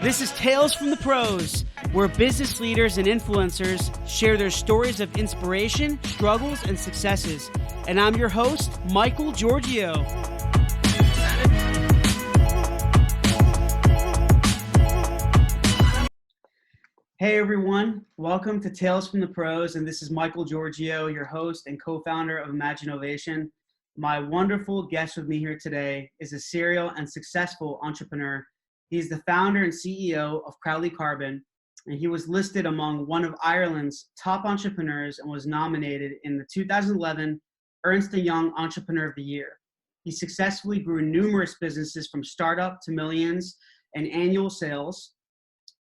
This is Tales from the Pros, where business leaders and influencers share their stories of inspiration, struggles, and successes. And I'm your host, Michael Giorgio. Hey everyone, welcome to Tales from the Pros, and this is Michael Giorgio, your host and co-founder of Imaginovation. My wonderful guest with me here today is a serial and successful entrepreneur. He's the founder and CEO of Crowley Carbon, and he was listed among one of Ireland's top entrepreneurs and was nominated in the 2011 Ernst & Young Entrepreneur of the Year. He successfully grew numerous businesses from startup to millions in annual sales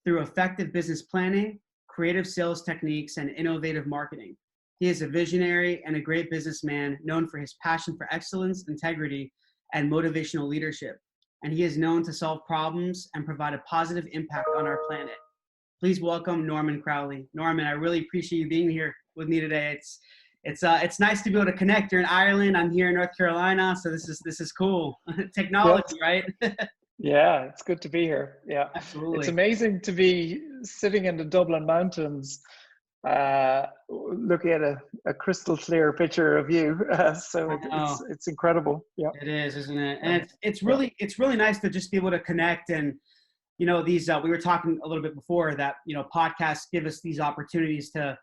through effective business planning, creative sales techniques, and innovative marketing. He is a visionary and a great businessman known for his passion for excellence, integrity, and motivational leadership. And he is known to solve problems and provide a positive impact on our planet. Please welcome Norman Crowley. Norman, I really appreciate you being here with me today. It's nice to be able to connect. You're in Ireland, I'm here in North Carolina, so this is cool. Technology, right? Yeah, it's good to be here. Yeah, absolutely. It's amazing to be sitting in the Dublin mountains, looking at a crystal clear picture of you. So it's incredible. Yeah, it is, isn't it? And it's really nice to just be able to connect. And these we were talking a little bit before that podcasts give us these opportunities to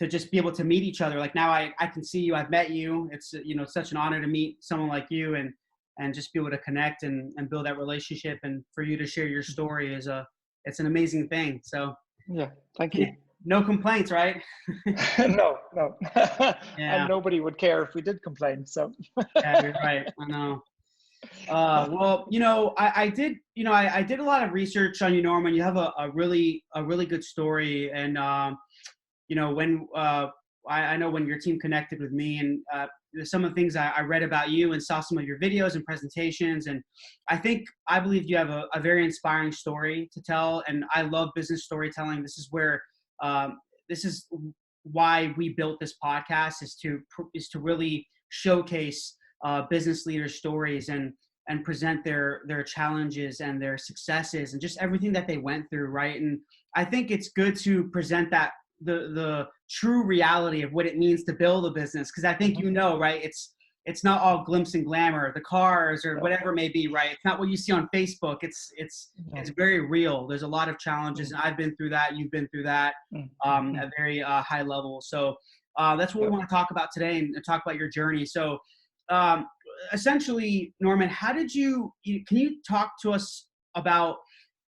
just be able to meet each other. Like now I can see you, I've met you. It's such an honor to meet someone like you and just be able to connect and build that relationship, and for you to share your story it's an amazing thing. So yeah, thank you. No complaints, right? No. Yeah. And nobody would care if we did complain. So yeah, you're right. I know. Well, I did a lot of research on you, Norman. You have a really good story, and when I know when your team connected with me, and some of the things I read about you and saw some of your videos and presentations, and I believe you have a very inspiring story to tell, and I love business storytelling. This is why we built this podcast, is to really showcase business leaders' stories and present their challenges and their successes and just everything that they went through, right? And I think it's good to present that the true reality of what it means to build a business, because I think right, it's not all glimpse and glamour, the cars or whatever it may be, right? It's not what you see on Facebook. It's very real. There's a lot of challenges, and I've been through that, you've been through that at very high level. So that's what we want to talk about today, and talk about your journey. So essentially, Norman, can you talk to us about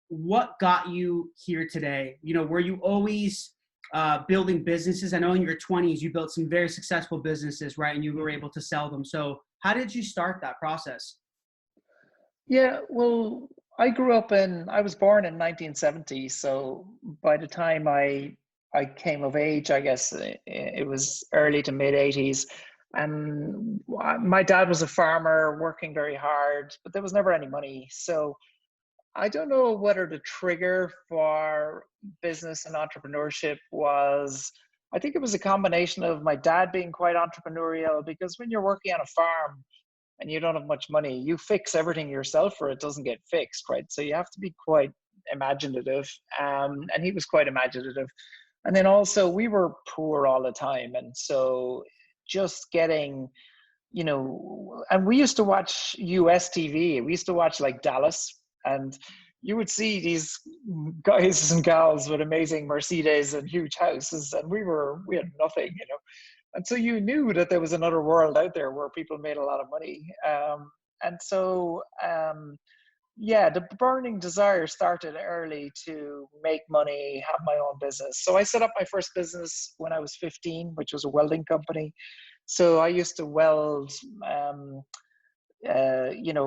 what got you here today? Were you always building businesses? I know in your 20s you built some very successful businesses, right? And you were able to sell them. So how did you start that process? Yeah, well, I was born in 1970. So by the time I came of age, I guess it was early to mid 80s. And my dad was a farmer working very hard, but there was never any money. So I don't know whether the trigger for business and entrepreneurship was, I think it was a combination of my dad being quite entrepreneurial, because when you're working on a farm and you don't have much money, you fix everything yourself or it doesn't get fixed, right? So you have to be quite imaginative. And he was quite imaginative. And then also we were poor all the time. And so just getting, and we used to watch US TV. We used to watch like Dallas. And you would see these guys and gals with amazing Mercedes and huge houses, and we had nothing, And so you knew that there was another world out there where people made a lot of money. And so, the burning desire started early to make money, have my own business. So I set up my first business when I was 15, which was a welding company. So I used to weld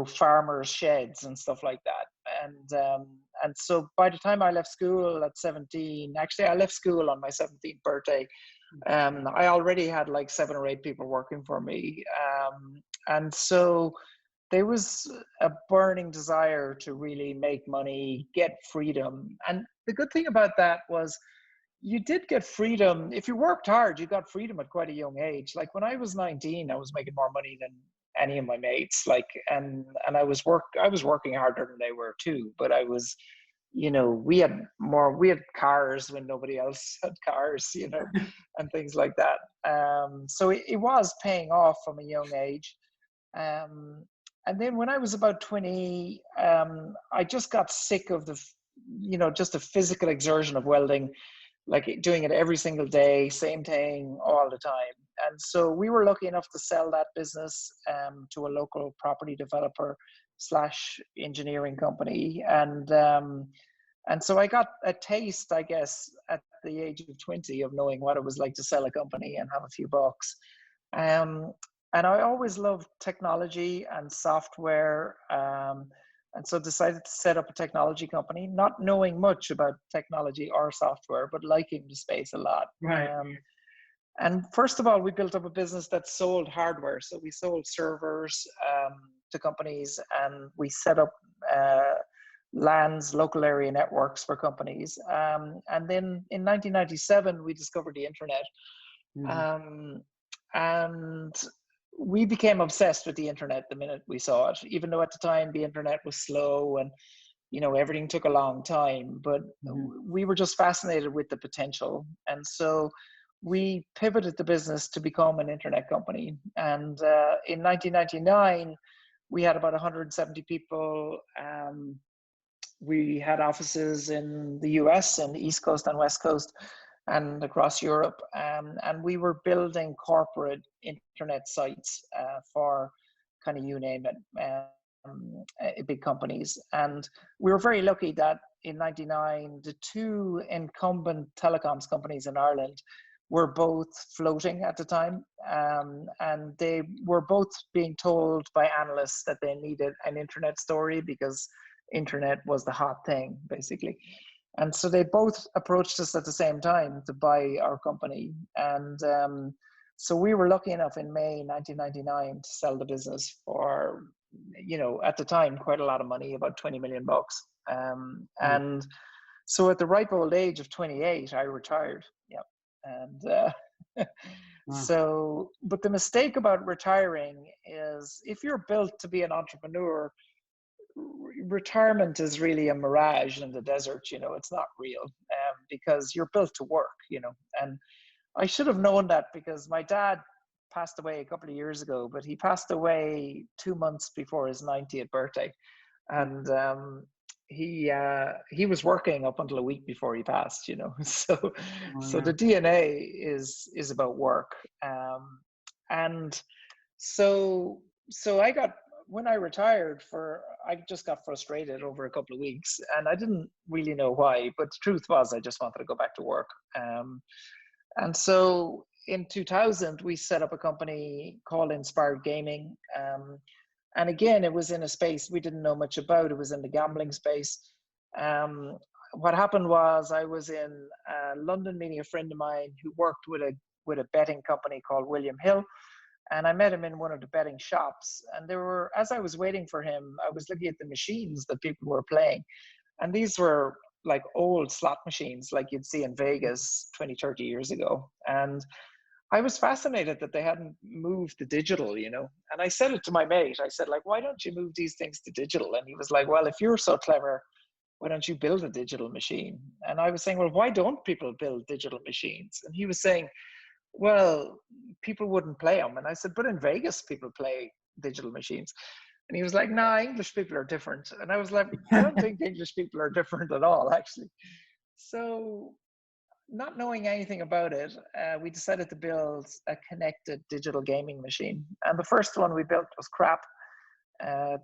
farmers' sheds and stuff like that. And so by the time I left school at 17, actually I left school on my 17th birthday, I already had like 7 or 8 people working for me. And so there was a burning desire to really make money, get freedom. And the good thing about that was you did get freedom. If you worked hard, you got freedom at quite a young age. Like when I was 19, I was making more money than any of my mates. And I was working harder than they were too, but I was we had cars when nobody else had cars, and things like that. So it was paying off from a young age. And then when I was about 20, I just got sick of just the physical exertion of welding, like doing it every single day, same thing all the time. And so we were lucky enough to sell that business to a local property developer slash engineering company. And so I got a taste, I guess, at the age of 20 of knowing what it was like to sell a company and have a few bucks. Um, and I always loved technology and software. And so decided to set up a technology company, not knowing much about technology or software, but liking the space a lot. Right. And first of all, we built up a business that sold hardware. So we sold servers to companies, and we set up LANs, local area networks for companies. And then in 1997, we discovered the internet. And we became obsessed with the internet the minute we saw it, even though at the time the internet was slow and everything took a long time. But we were just fascinated with the potential. And so we pivoted the business to become an internet company. And in 1999, we had about 170 people. We had offices in the US and the East Coast and West Coast and across Europe. And we were building corporate internet sites for kind of, you name it, big companies. And we were very lucky that in 99, the two incumbent telecoms companies in Ireland were both floating at the time. And they were both being told by analysts that they needed an internet story because internet was the hot thing, basically. And so they both approached us at the same time to buy our company. And so we were lucky enough in May 1999 to sell the business for, at the time, quite a lot of money, about 20 million bucks. And so at the ripe old age of 28, I retired. Yeah. And so, but the mistake about retiring is if you're built to be an entrepreneur, retirement is really a mirage in the desert. It's not real, because you're built to work. And I should have known that because my dad passed away a couple of years ago, but he passed away 2 months before his 90th birthday. And he was working up until a week before he passed, so the DNA is about work. And so when I retired, I just got frustrated over a couple of weeks, and I didn't really know why, but the truth was I just wanted to go back to work. And so in 2000, we set up a company called Inspired Gaming. And again, it was in a space we didn't know much about. It was in the gambling space. What happened was I was in London meeting a friend of mine who worked with a betting company called William Hill. And I met him in one of the betting shops. And as I was waiting for him, I was looking at the machines that people were playing. And these were like old slot machines like you'd see in Vegas 20, 30 years ago. And I was fascinated that they hadn't moved to digital, And I said it to my mate. I said, like, why don't you move these things to digital? And he was like, well, if you're so clever, why don't you build a digital machine? And I was saying, well, why don't people build digital machines? And he was saying, well, people wouldn't play them. And I said, but in Vegas, people play digital machines. And he was like, nah, English people are different. And I was like, I don't think English people are different at all, actually. So not knowing anything about it, we decided to build a connected digital gaming machine. And the first one we built was crap.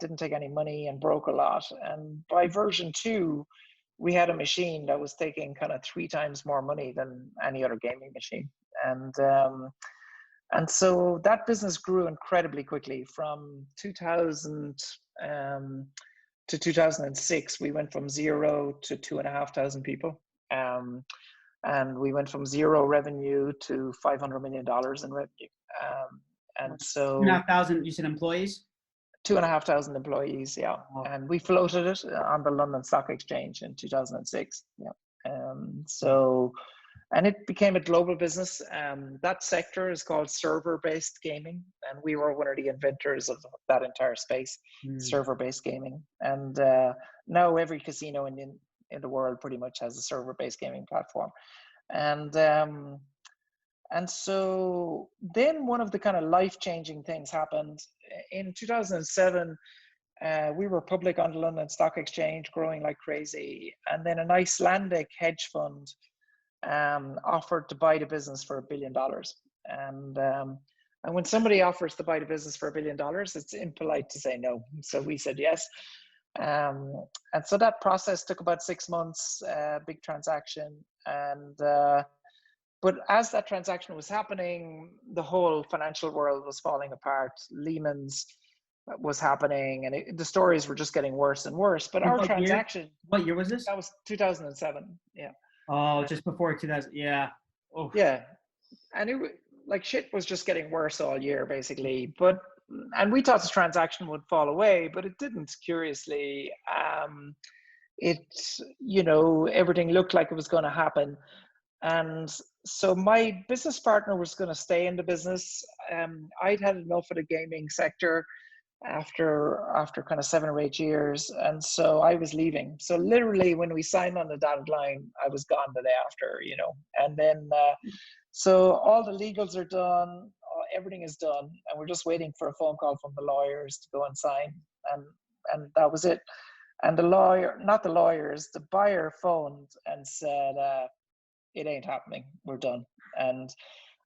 Didn't take any money and broke a lot. And by version 2, we had a machine that was taking kind of 3 times more money than any other gaming machine. And so that business grew incredibly quickly. From 2000 to 2006, we went from 0 to 2,500 people. And we went from 0 revenue to $500 million in revenue. And so 2,500, you said employees? 2,500 employees, yeah. Oh. And we floated it on the London Stock Exchange in 2006. Yeah. And it became a global business. That sector is called server-based gaming, and we were one of the inventors of that entire space, server-based gaming. And now every casino in in the world pretty much has a server-based gaming platform. And so then one of the kind of life-changing things happened in 2007. We were public on the London Stock Exchange, growing like crazy. And then an Icelandic hedge fund offered to buy the business for $1 billion. And when somebody offers to buy the business for $1 billion, it's impolite to say no. So we said yes. And so that process took about 6 months, big transaction. But as that transaction was happening, the whole financial world was falling apart. Lehman's was happening, and the stories were just getting worse and worse. But our transaction. What year was this? That was 2007. Yeah. Oh, just before 2000. Yeah. Oh. Yeah. And like shit was just getting worse all year, basically. And we thought the transaction would fall away, but it didn't, curiously. Everything looked like it was going to happen. And so my business partner was going to stay in the business. I'd had enough of the gaming sector after kind of 7 or 8 years. And so I was leaving. So literally when we signed on the dotted line, I was gone the day after, and then, so all the legals are done, everything is done. And we're just waiting for a phone call from the lawyers to go and sign. And that was it. And the buyer phoned and said, it ain't happening. We're done. And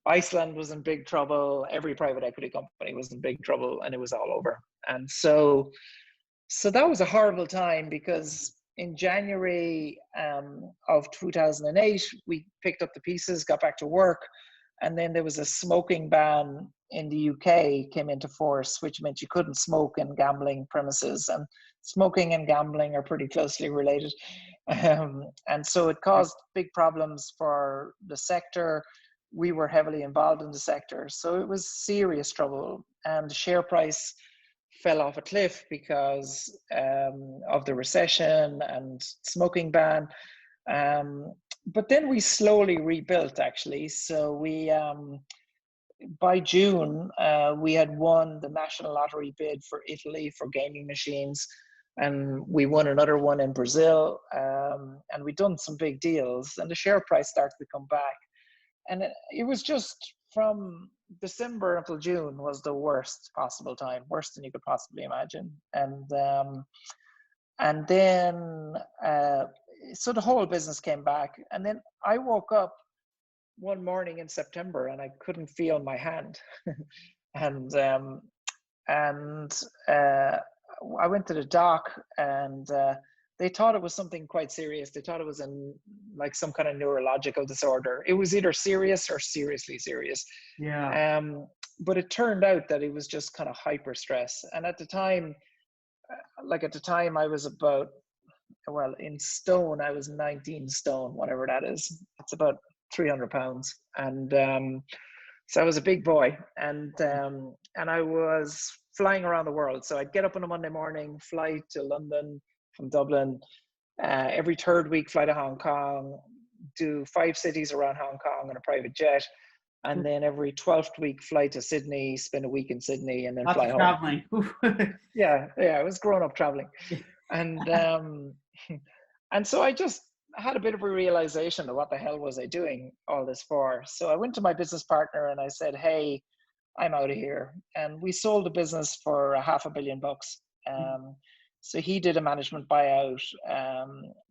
Iceland was in big trouble. Every private equity company was in big trouble, and it was all over. And so that was a horrible time, because in January of 2008, we picked up the pieces, got back to work, and then there was a smoking ban in the UK came into force, which meant you couldn't smoke in gambling premises, and smoking and gambling are pretty closely related. And so it caused big problems for the sector. We were heavily involved in the sector, so it was serious trouble, and the share price fell off a cliff because of the recession and smoking ban. But then we slowly rebuilt, actually. So we, by June, we had won the national lottery bid for Italy for gaming machines, and we won another one in Brazil, and we'd done some big deals, and the share price started to come back. And it was just from December until June was the worst possible time, worse than you could possibly imagine. And then, so the whole business came back. And then I woke up one morning in September and I couldn't feel my hand. and I went to the doc, and they thought it was something quite serious. They thought it was like some kind of neurological disorder. It was either serious or seriously serious. Yeah. But it turned out that it was just kind of hyper stress. And at the time, I was about, well, in stone, I was 19 stone, whatever that is. It's about 300 pounds. And so I was a big boy, and I was flying around the world. So I'd get up on a Monday morning, fly to London from Dublin, every third week fly to Hong Kong, do 5 cities around Hong Kong on a private jet, and then every 12th week fly to Sydney, spend a week in Sydney, and then Lots fly of home. Traveling. Yeah, I was growing up traveling. And and so I just had a bit of a realization of what the hell was I doing all this for. So I went to my business partner and I said, hey, I'm out of here. And we sold the business for $500 million. So he did a management buyout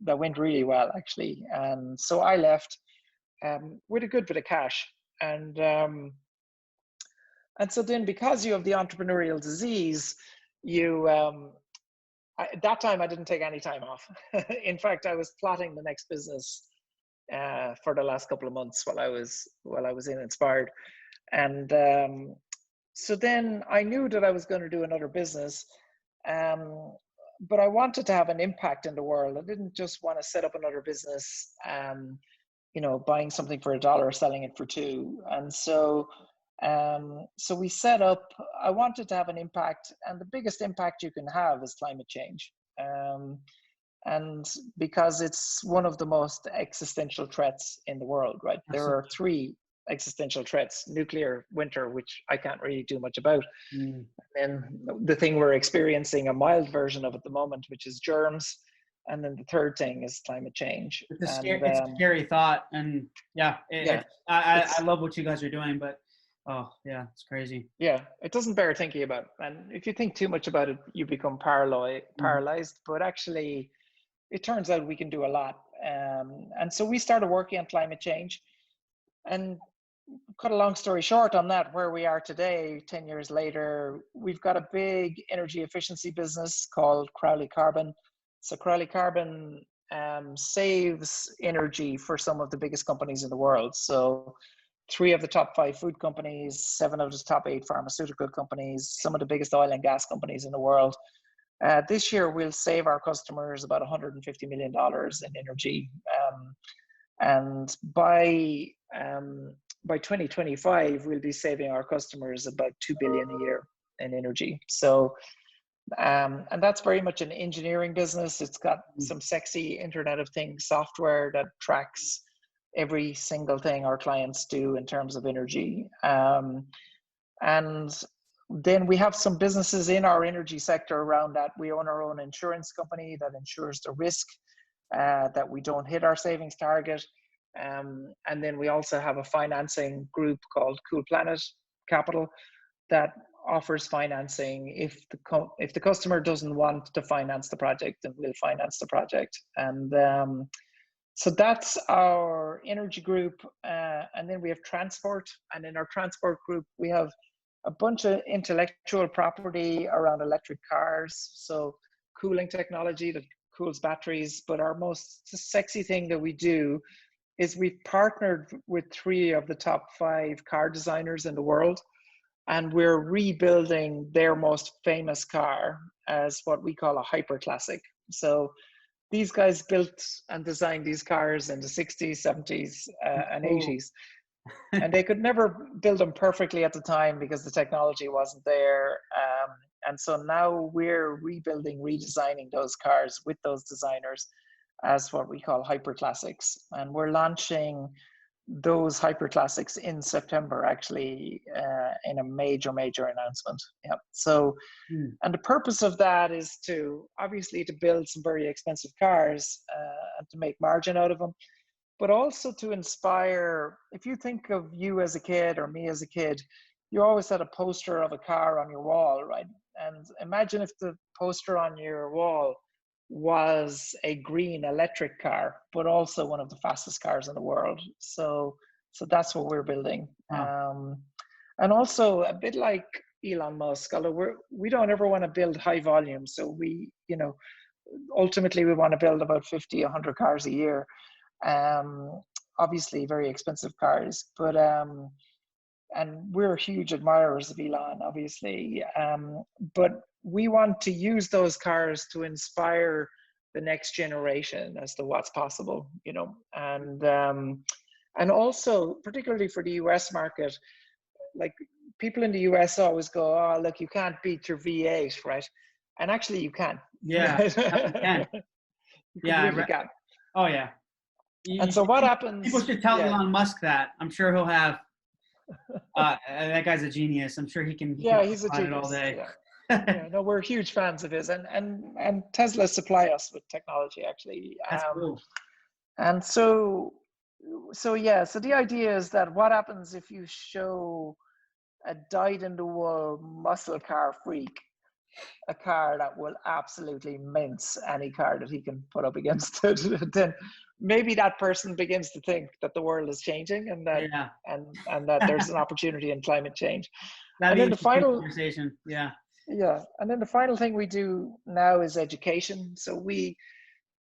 that went really well, actually. And so I left with a good bit of cash. And so then, because you have the entrepreneurial disease, at that time I didn't take any time off. In fact, I was plotting the next business for the last couple of months while I was in Inspired. And so then I knew that I was going to do another business. But I wanted to have an impact in the world. I didn't just want to set up another business, buying something for $1, selling it for $2. And so we set up, I wanted to have an impact, and the biggest impact you can have is climate change. And because it's one of the most existential threats in the world, right? There are 3 existential threats: nuclear winter, which I can't really do much about. And the thing we're experiencing a mild version of at the moment, which is germs, And then the third thing is climate change. It's a And it's a scary thought, and yeah, yeah, I it's love what you guys are doing, but oh yeah, it's crazy. yeah, it doesn't bear thinking about. And if you think too much about it, you become Mhm. paralyzed. But actually, it turns out we can do a lot. And so we started working on climate change. And cut a long story short on that, where we are today, 10 years later, we've got a big energy efficiency business called Crowley Carbon. So Crowley Carbon saves energy for some of the biggest companies in the world. So 3 of the top 5 food companies, 7 of the top 8 pharmaceutical companies, some of the biggest oil and gas companies in the world. This year, we'll save our customers about $150 million in energy. And by 2025, we'll be saving our customers about 2 billion a year in energy. So, and that's very much an engineering business. It's got some sexy Internet of Things software that tracks every single thing our clients do in terms of energy. And then we have some businesses in our energy sector around that. We own our own insurance company that insures the risk that we don't hit our savings target. And then we also have a financing group called Cool Planet Capital that offers financing if the customer doesn't want to finance the project, then we'll finance the project. And so that's our energy group. And then we have transport. And in our transport group, we have a bunch of intellectual property around electric cars. So cooling technology that cools batteries. But our most sexy thing that we do is we've partnered with 3 of the top 5 car designers in the world, and we're rebuilding their most famous car as what we call a hyperclassic. So these guys built and designed these cars in the 60s, 70s, and Cool. 80s. And they could never build them perfectly at the time because the technology wasn't there. And so now we're rebuilding, redesigning those cars with those designers as what we call hyperclassics. And we're launching those hyperclassics in September, actually, in a major announcement. Yeah. So, and the purpose of that is to obviously to build some very expensive cars and to make margin out of them, but also to inspire. If you think of you as a kid or me as a kid, you always had a poster of a car on your wall, right? And imagine if the poster on your wall was a green electric car, but also one of the fastest cars in the world. So that's what we're building. Wow. And also a bit like Elon Musk, although we don't ever want to build high volume. So we, ultimately we want to build about 50, 100 cars a year. Obviously very expensive cars, but and we're huge admirers of Elon, obviously. But we want to use those cars to inspire the next generation as to what's possible, and also particularly for the US market, like people in the US always go, oh, look, you can't beat your V8, right? And actually you can. Yeah, you can. You Yeah, completely can. oh yeah. And so what People happens? should tell Yeah. Elon Musk that. I'm sure he'll have. That guy's a genius. I'm sure he can. Yeah, Talk he's a about it all genius. day. Yeah. Yeah, no, we're huge fans of his, and Tesla supply us with technology, actually. That's cool. And so yeah, so the idea is that what happens if you show a dyed-in-the-wool muscle car freak a car that will absolutely mince any car that he can put up against it, then maybe that person begins to think that the world is changing and that Yeah. and that there's an opportunity in climate change. That'd And be then an the interesting final conversation. Yeah. Yeah, and then the final thing we do now is education. So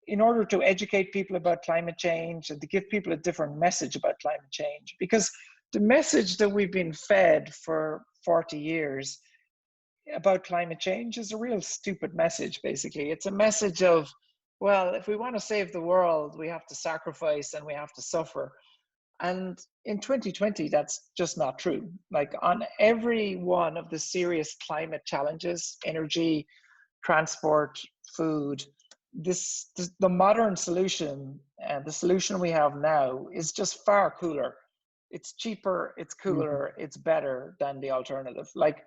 in order to educate people about climate change and to give people a different message about climate change, because the message that we've been fed for 40 years about climate change is a real stupid message, basically. It's a message of, well, if we want to save the world, we have to sacrifice and we have to suffer. And in 2020, that's just not true. Like on every one of the serious climate challenges, energy, transport, food, the modern solution, and the solution we have now is just far cooler. It's cheaper, it's cooler, it's better than the alternative. Like,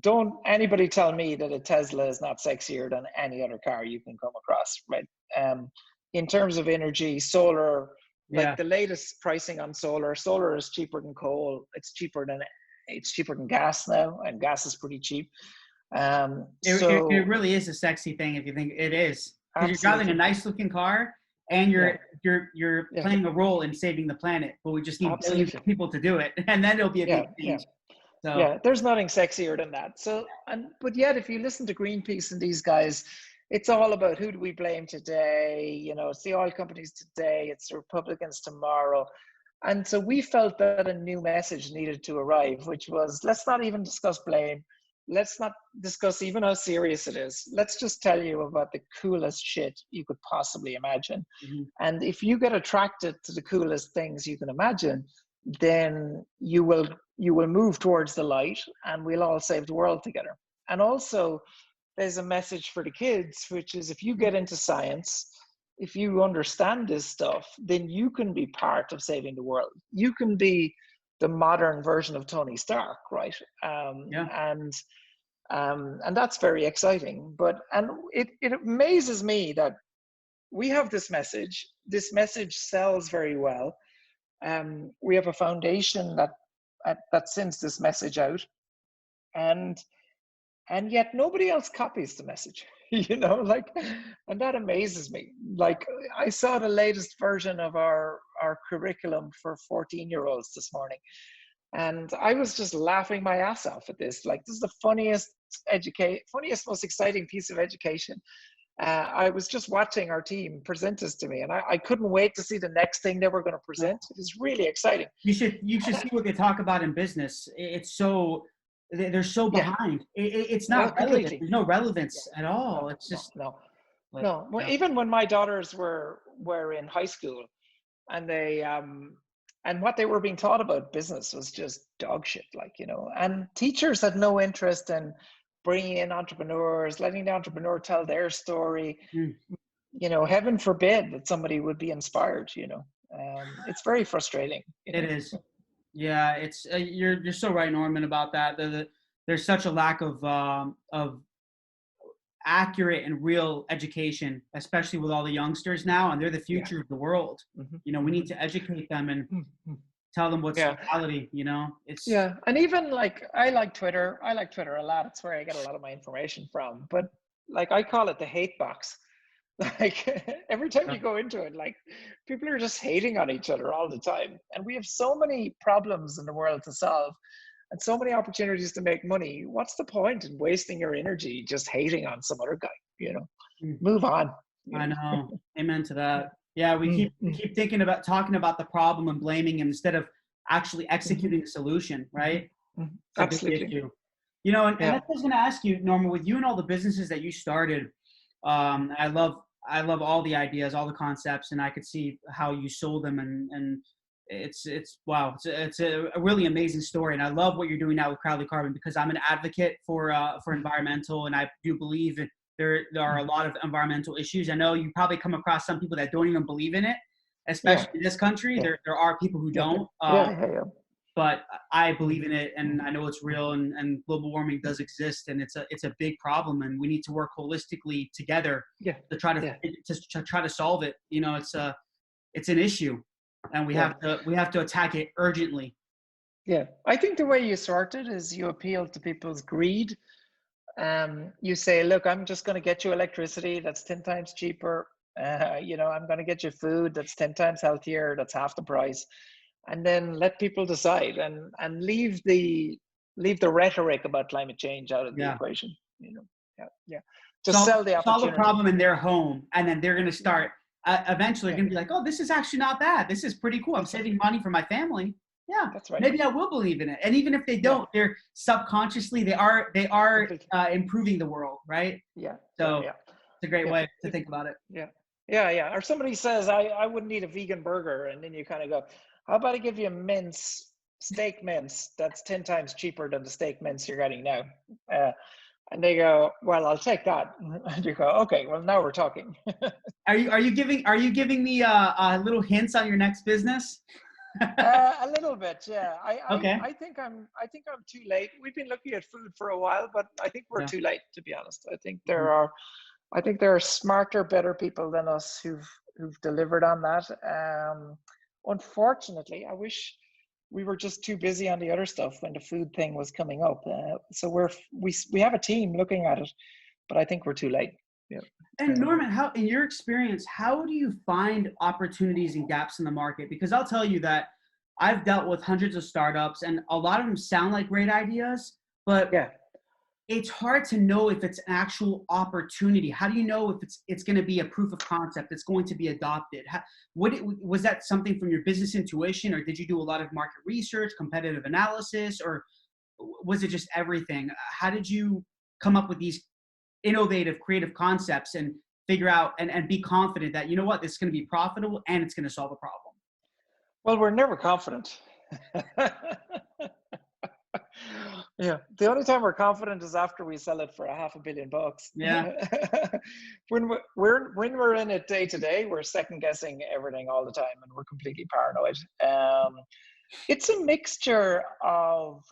don't anybody tell me that a Tesla is not sexier than any other car you can come across, right? in terms of energy, solar, like Yeah. the latest pricing on solar is cheaper than coal. It's cheaper than gas now, and gas is pretty cheap. It So really is a sexy thing if you think it is, because you're driving a absolutely, nice looking car and yeah, you're yeah, playing a role in saving the planet, but we just need billions absolutely, of people to do it, and then it'll be a yeah, big yeah. change. So Yeah, there's nothing sexier than that. So, but yet, if you listen to Greenpeace and these guys, it's all about who do we blame today? You know, it's the oil companies today, it's the Republicans tomorrow. And so we felt that a new message needed to arrive, which was, let's not even discuss blame. Let's not discuss even how serious it is. Let's just tell you about the coolest shit you could possibly imagine. mhm. And if you get attracted to the coolest things you can imagine, then you will move towards the light, and we'll all save the world together. And also, there's a message for the kids, which is, if you get into science, if you understand this stuff, then you can be part of saving the world. You can be the modern version of Tony Stark, right? Yeah. And that's very exciting. And it amazes me that we have this message. This message sells very well. We have a foundation that sends this message out, and yet nobody else copies the message. And that amazes me. Like, I saw the latest version of our curriculum for 14-year-olds this morning, and I was just laughing my ass off at this. Like, this is the funniest, most exciting piece of education. I was just watching our team present this to me, and I couldn't wait to see the next thing they were going to present. It was really exciting. You should see what they talk about in business. It's so they're so Yeah, behind. It's not relevant. completely. There's no relevance at all. No, It's no, just no, like, no. Well, yeah. even when my daughters were in high school, and they and what they were being taught about business was just dog shit, and teachers had no interest in bringing in entrepreneurs, letting the entrepreneur tell their story. Mm. Heaven forbid that somebody would be inspired. It's very frustrating. It is. Yeah, it's you're so right, Norman, about that. There's such a lack of accurate and real education, especially with all the youngsters now, and they're the Yeah. future of the world. Mm-hmm. We need to educate them and Mm-hmm. tell them what's Yeah. reality. It's Yeah, and even like I like Twitter. I like Twitter a lot. It's where I get a lot of my information from. But like, I call it the hate box. Like, every time you go into it, like, people are just hating on each other all the time. And we have so many problems in the world to solve, and so many opportunities to make money. What's the point in wasting your energy just hating on some other guy? Move on. I know. Amen to that. Yeah, we keep we Mm-hmm. keep thinking about talking about the problem and blaming him instead of actually executing the solution, right? Mm-hmm. It's a big Absolutely. issue. And Yeah. that's what I was going to ask you, Norman, with you and all the businesses that you started. I love all the ideas, all the concepts, and I could see how you sold them, and it's wow, it's a really amazing story, and I love what you're doing now with Crowley Carbon, because I'm an advocate for environmental, and I do believe that there are a lot of environmental issues. I know you probably come across some people that don't even believe in it, Yeah. especially in this country. Yeah. There are people who Yeah. don't. Yeah. But I believe in it, and I know it's real, and global warming does exist, and it's a big problem, and we need to work holistically together Yeah. to try to Yeah. to try to solve it. It's an issue, and we Yeah. have to attack it urgently. Yeah. I think the way you sort it is you appeal to people's greed. You say, look, I'm just going to get you electricity that's 10 times cheaper. I'm going to get you food that's 10 times healthier, that's half the price. And then let people decide, and leave the rhetoric about climate change out of the Yeah. equation. Yeah. Just sell the solve the opportunity. problem in their home, and then they're going to start. Eventually, Yeah. going to be like, oh, this is actually not bad. This is pretty cool. I'm saving money for my family. Yeah, That's right. maybe I will believe in it. And even if they don't, they're subconsciously they are improving the world, right? Yeah. So Yeah. it's a great way to think about it. Yeah. Or somebody says, I wouldn't eat a vegan burger, and then you kind of go, how about I give you a steak mince that's 10 times cheaper than the steak mince you're getting now? And they go, well, I'll take that. And you go, okay, well, now we're talking. Are you giving me little hints on your next business? A little bit, yeah. Okay. I think I'm too late. We've been looking at food for a while, but I think we're too late, to be honest. I think there are I think there are smarter, better people than us who've delivered on that. Unfortunately, I wish we were just too busy on the other stuff when the food thing was coming up. So we have a team looking at it, but I think we're too late. Yeah. And Norman, how, in your experience, how do you find opportunities and gaps in the market? Because I'll tell you that I've dealt with hundreds of startups, and a lot of them sound like great ideas, but yeah, it's hard to know if it's an actual opportunity. How do you know if it's going to be a proof of concept that's going to be adopted? Was that something from your business intuition, or did you do a lot of market research, competitive analysis, or was it just everything? How did you come up with these innovative, creative concepts and figure out and be confident that, you know what, this is going to be profitable and it's going to solve a problem? Well, we're never confident. Yeah, the only time we're confident is after we sell it for $500 million. Yeah. When we're in it day to day, we're second guessing everything all the time, and we're completely paranoid. It's a mixture of,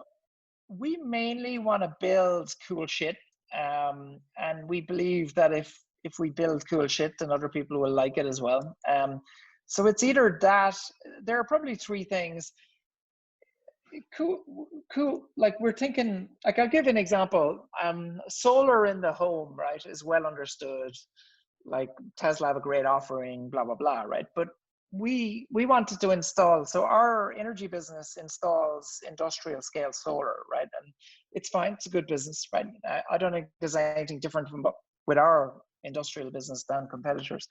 we mainly want to build cool shit, and we believe that if we build cool shit, then other people will like it as well. So it's either that. There are probably three things. Cool. Like, we're thinking, like, I'll give you an example. Solar in the home, right, is well understood. Like, Tesla have a great offering, blah, blah, blah, right? But we wanted to install, so our energy business installs industrial scale solar, right? And it's fine, it's a good business, right? I don't think there's anything different with our industrial business than competitors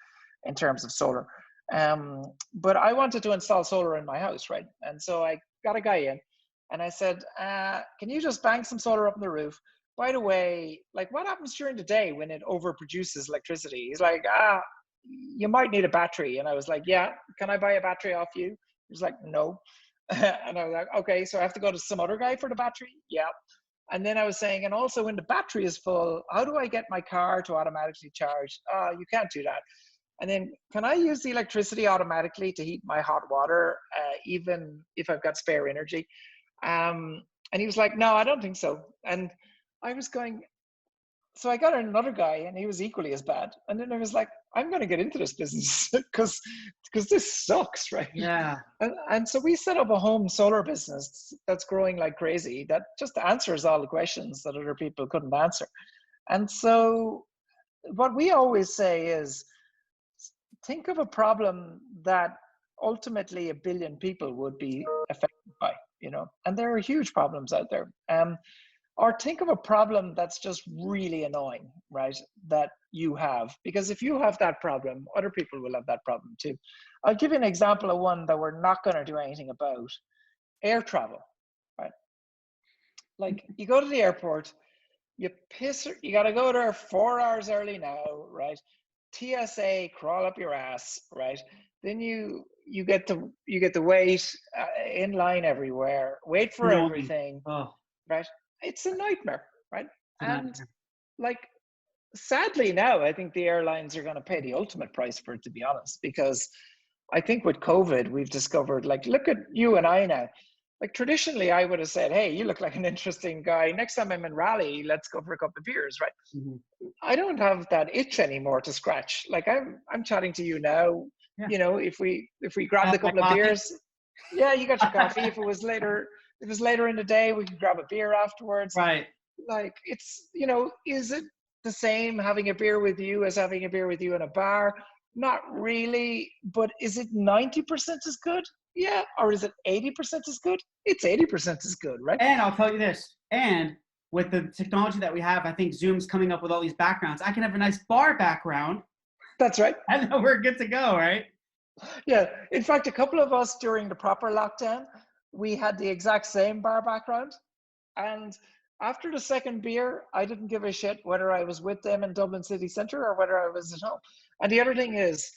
in terms of solar. But I wanted to install solar in my house, right? And so I got a guy in, and I said, can you just bang some solar up on the roof? By the way, like, what happens during the day when it overproduces electricity? He's like, you might need a battery. And I was like, yeah, can I buy a battery off you? He's like, no. And I was like, okay, so I have to go to some other guy for the battery? Yeah. And then I was saying, and also when the battery is full, how do I get my car to automatically charge? You can't do that. And then, can I use the electricity automatically to heat my hot water, even if I've got spare energy? And he was like, no, I don't think so. And I was going, so I got another guy, and he was equally as bad. And then I was like, I'm going to get into this business because this sucks, right? Yeah. And so we set up a home solar business that's growing like crazy, that just answers all the questions that other people couldn't answer. And so what we always say is, think of a problem that ultimately 1 billion people would be affected by, you know, and there are huge problems out there. Or think of a problem that's just really annoying, right, that you have. Because if you have that problem, other people will have that problem too. I'll give you an example of one that we're not going to do anything about. Air travel, right? Like, you go to the airport, you got to go there 4 hours early now, right? TSA crawl up your ass, right? Then you get to wait in line everywhere, wait for everything, right? It's a nightmare, right? And like, sadly now, I think the airlines are going to pay the ultimate price for it, to be honest, because I think with COVID, we've discovered, like, look at you and I now. Like, traditionally, I would have said, hey, you look like an interesting guy. Next time I'm in Raleigh, let's go for a couple of beers, right? Mm-hmm. I don't have that itch anymore to scratch. Like, I'm chatting to you now. Yeah. You know, if we grabbed a couple of beers, yeah, you got your coffee. If it was later in the day, we could grab a beer afterwards. Right. Like, it's, you know, is it the same having a beer with you as having a beer with you in a bar? Not really, but is it 90% as good? Yeah. Or is it 80% as good? It's 80% as good, right? And I'll tell you this, and with the technology that we have, I think Zoom's coming up with all these backgrounds. I can have a nice bar background. That's right. And then we're good to go, right? Yeah. In fact, a couple of us during the proper lockdown, we had the exact same bar background. And after the second beer, I didn't give a shit whether I was with them in Dublin city centre or whether I was at home. And the other thing is,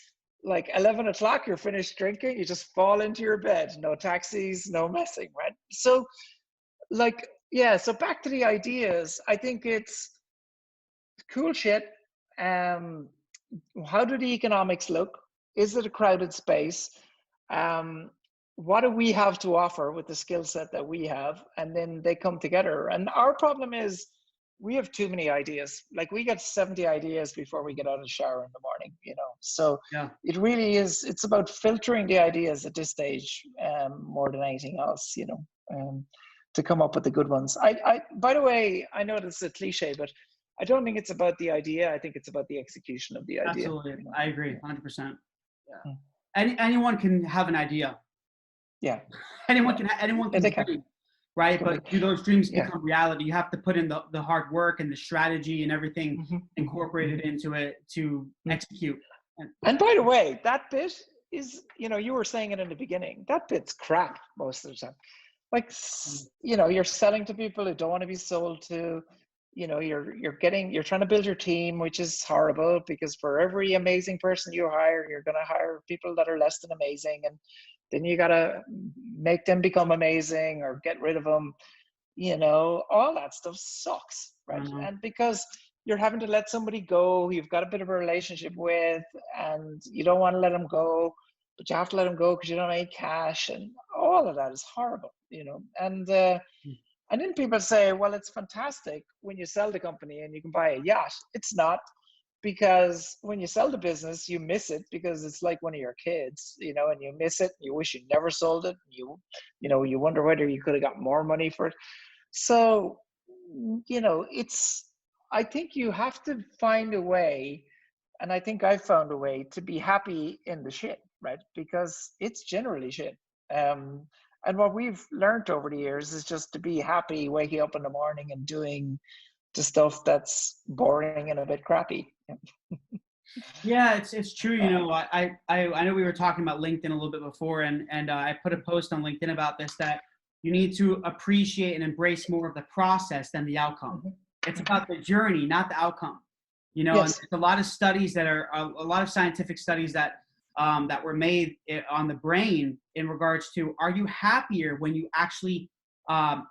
like, 11 o'clock, you're finished drinking, you just fall into your bed. No taxis, no messing, right? So, like, yeah, so back to the ideas. I think it's cool shit. How do the economics look? Is it a crowded space? What do we have to offer with the skill set that we have? And then they come together. And our problem is, we have too many ideas. Like we get 70 ideas before we get out of the shower in the morning, So Yeah. it really is, it's about filtering the ideas at this stage, more than anything else, to come up with the good ones. By the way, I know this is a cliche, but I don't think it's about the idea. I think it's about the execution of the idea. Absolutely. I agree 100%. Yeah. Anyone can have an idea. Yeah. Anyone can Yeah, they dream, right? But do those dreams become reality? You have to put in the hard work and the strategy and everything incorporated into it to execute. And by the way, that bit is, you were saying it in the beginning, that bit's crap most of the time. Like, you're selling to people who don't want to be sold to. You're trying to build your team, which is horrible, because for every amazing person you hire, you're going to hire people that are less than amazing, and then you got to make them become amazing or get rid of them. All that stuff sucks, right? And because you're having to let somebody go who you've got a bit of a relationship with, and you don't want to let them go, but you have to let them go because you don't have any cash, and all of that is horrible, and then people say, well, it's fantastic when you sell the company and you can buy a yacht. It's not, because when you sell the business, you miss it, because it's like one of your kids, and you miss it. You wish you never sold it. You wonder whether you could have got more money for it. So, I think you have to find a way, and I think I found a way to be happy in the shit, right? Because it's generally shit. And what we've learned over the years is just to be happy waking up in the morning and doing the stuff that's boring and a bit crappy. Yeah, it's true. I know we were talking about LinkedIn a little bit before, and I put a post on LinkedIn about this, that you need to appreciate and embrace more of the process than the outcome. It's about the journey, not the outcome. And there's a lot of studies that are a lot of scientific studies that were made on the brain in regards to, are you happier when you actually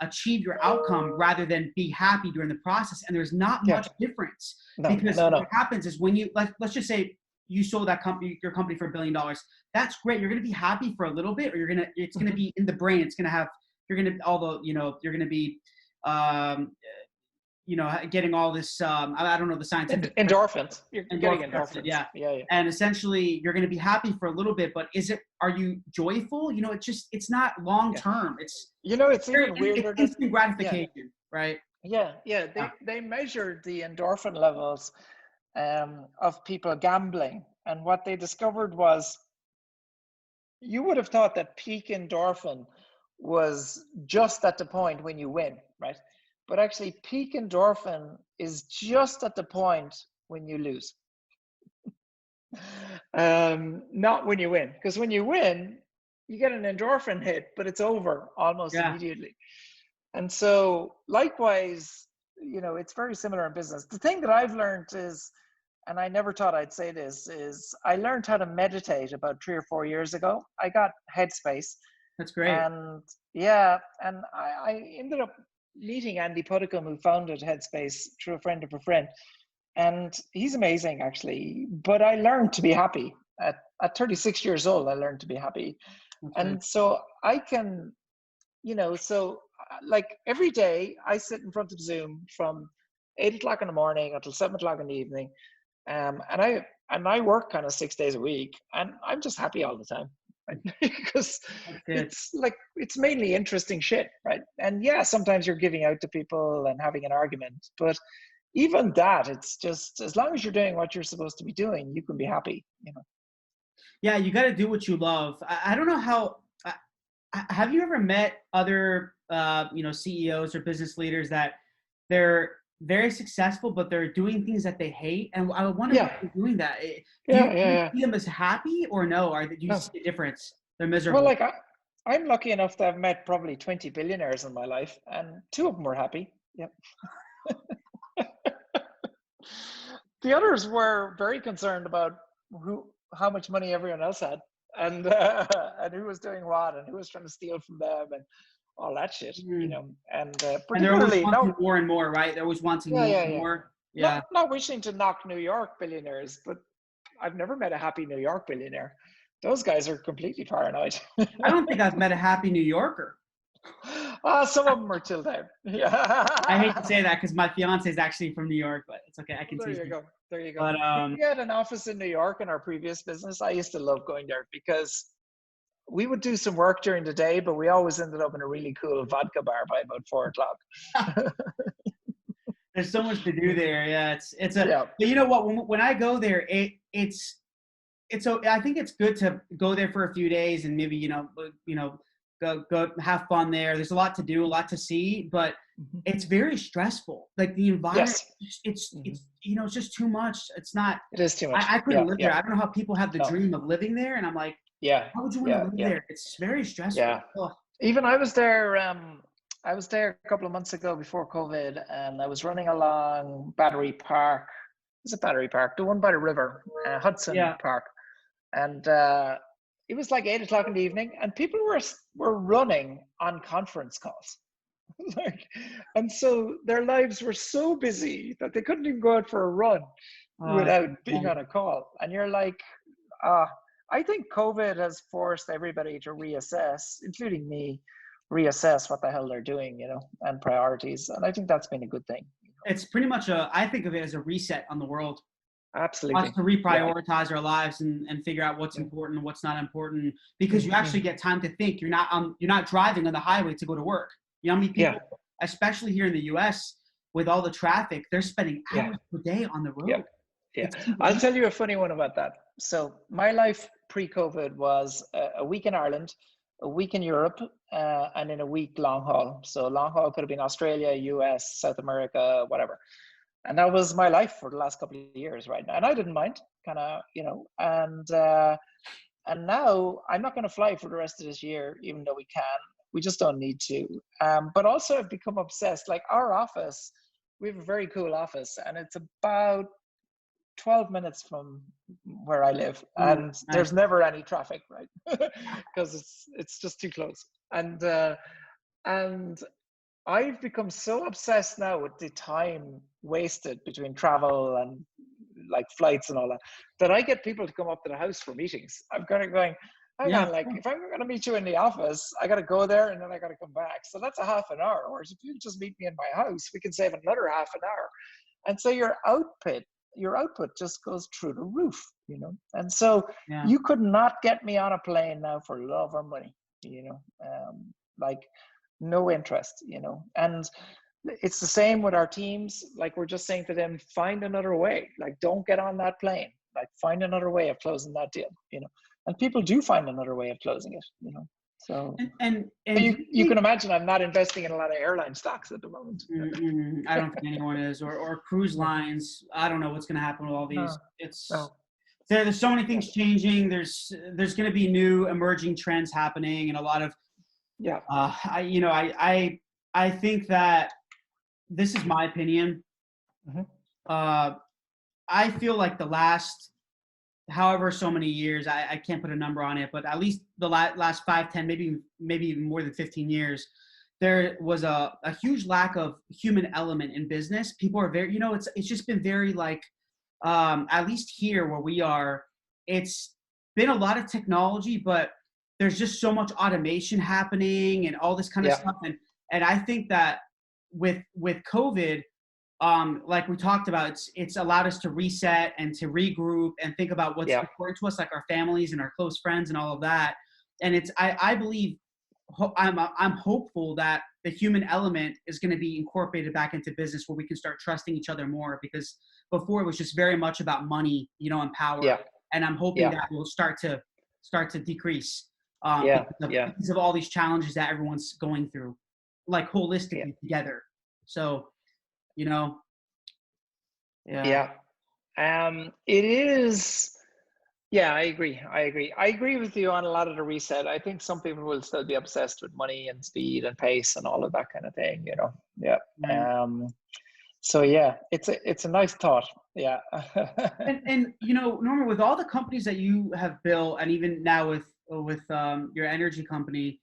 achieve your outcome rather than be happy during the process? And there's not much difference, because what happens is when you, let's just say you sold your company for $1 billion. That's great. You're going to be happy for a little bit, or it's going to be in the brain. It's going to have, you're going to be, getting all this, I don't know the scientific endorphins. You're getting endorphins. Yeah. And essentially you're going to be happy for a little bit, but are you joyful? It's not long term. It's even weirder. It's instant gratification, right? They measured the endorphin levels of people gambling, and what they discovered was, you would have thought that peak endorphin was just at the point when you win, right? But actually, peak endorphin is just at the point when you lose. Not when you win, because when you win, you get an endorphin hit, but it's over almost immediately. And so likewise, it's very similar in business. The thing that I've learned is, and I never thought I'd say this, is I learned how to meditate about 3 or 4 years ago. I got Headspace. That's great. And I ended up meeting Andy Puddicombe, who founded Headspace, through a friend of a friend. And he's amazing, actually. But I learned to be happy. At 36 years old, I learned to be happy. And so I can, like every day, I sit in front of Zoom from 8 o'clock in the morning until 7 o'clock in the evening. And I work kind of 6 days a week, and I'm just happy all the time. Because it's mainly interesting shit, right? And sometimes you're giving out to people and having an argument, but even that, it's just, as long as you're doing what you're supposed to be doing, you can be happy. Yeah, you got to do what you love. I don't know how. Have you ever met other CEOs or business leaders that they're very successful, but they're doing things that they hate? And I wonder why they're doing that. Do you see them as happy, or no? Or do you see a difference? They're miserable. Well, like I'm lucky enough to have met probably 20 billionaires in my life, and 2 of them were happy. Yep. The others were very concerned about how much money everyone else had, and who was doing what, and who was trying to steal from them, and all that shit, And they're always wanting more and more, right? They're always wanting more and more. Yeah. Not wishing to knock New York billionaires, but I've never met a happy New York billionaire. Those guys are completely paranoid. I don't think I've met a happy New Yorker. Some of them are chilled out. Yeah. I hate to say that because my fiance is actually from New York, but it's okay. I can There tease you you. go. There you go. But We had an office in New York in our previous business. I used to love going there because we would do some work during the day, but we always ended up in a really cool vodka bar by about 4 o'clock. there's so much to do there. Yeah, it's a. Yeah. But you know what? When I go there, it's so I think it's good to go there for a few days and maybe go have fun there. There's a lot to do, a lot to see, but it's very stressful. Like the environment, Yes. it's it's just too much. It's not. It is too much. I couldn't live there. Yeah. I don't know how people have the No. dream of living there, and I'm like, Yeah. how would you want to live there? It's very stressful. Yeah. Ugh. Even I was there. I was there a couple of months ago before COVID, and I was running along Battery Park. Is it Battery Park? The one by the river, Hudson Park, and it was like 8 o'clock in the evening, and people were running on conference calls, and so their lives were so busy that they couldn't even go out for a run without being on a call. And you're like, I think COVID has forced everybody to reassess, including me, reassess what the hell they're doing, and priorities. And I think that's been a good thing. It's pretty much I think of it as a reset on the world. Absolutely. Us to reprioritize our lives and figure out what's important and what's not important, because you actually get time to think. You're not driving on the highway to go to work. You know how many people, especially here in the US, with all the traffic, they're spending hours per day on the road. Yeah. I'll tell you a funny one about that. So my life pre-COVID was a week in Ireland, a week in Europe, and then a week long haul. So long haul could have been Australia, US, South America, whatever. And that was my life for the last couple of years, right now. And I didn't mind, and now I'm not going to fly for the rest of this year, even though we can. We just don't need to. But also I've become obsessed. Like our office, we have a very cool office, and it's about 12 minutes from where I live, and there's never any traffic, right? Because it's just too close. And I've become so obsessed now with the time wasted between travel and like flights and all that I get people to come up to the house for meetings. I'm kind of going, hang on, like if I'm going to meet you in the office, I got to go there and then I got to come back. So that's a half an hour. Whereas if you just meet me in my house, we can save another half an hour. And so your output just goes through the roof, And so you could not get me on a plane now for love or money, like no interest, And it's the same with our teams. Like we're just saying to them, find another way. Like don't get on that plane. Like find another way of closing that deal, And people do find another way of closing it, So and you can imagine I'm not investing in a lot of airline stocks at the moment. I don't think anyone is, or cruise lines. I don't know what's going to happen with all these. There's so many things changing. There's going to be new emerging trends happening, and a lot of I think that this is my opinion. I feel like the last however so many years, I can't put a number on it, but at least the last 5, 10, maybe even more than 15 years, there was a huge lack of human element in business. People are very, it's just been very like, at least here where we are, it's been a lot of technology, but there's just so much automation happening and all this kind of stuff. And I think that with COVID, like we talked about, it's allowed us to reset and to regroup and think about what's important to us, like our families and our close friends and all of that. And I believe, I'm hopeful that the human element is going to be incorporated back into business, where we can start trusting each other more, because before it was just very much about money, and power. And I'm hoping that will start to decrease because of all these challenges that everyone's going through, like holistically together. So, it is. Yeah, I agree. I agree with you on a lot of the reset. I think some people will still be obsessed with money and speed and pace and all of that kind of thing, So it's a nice thought. Yeah. and Norman, with all the companies that you have built, and even now with your energy company,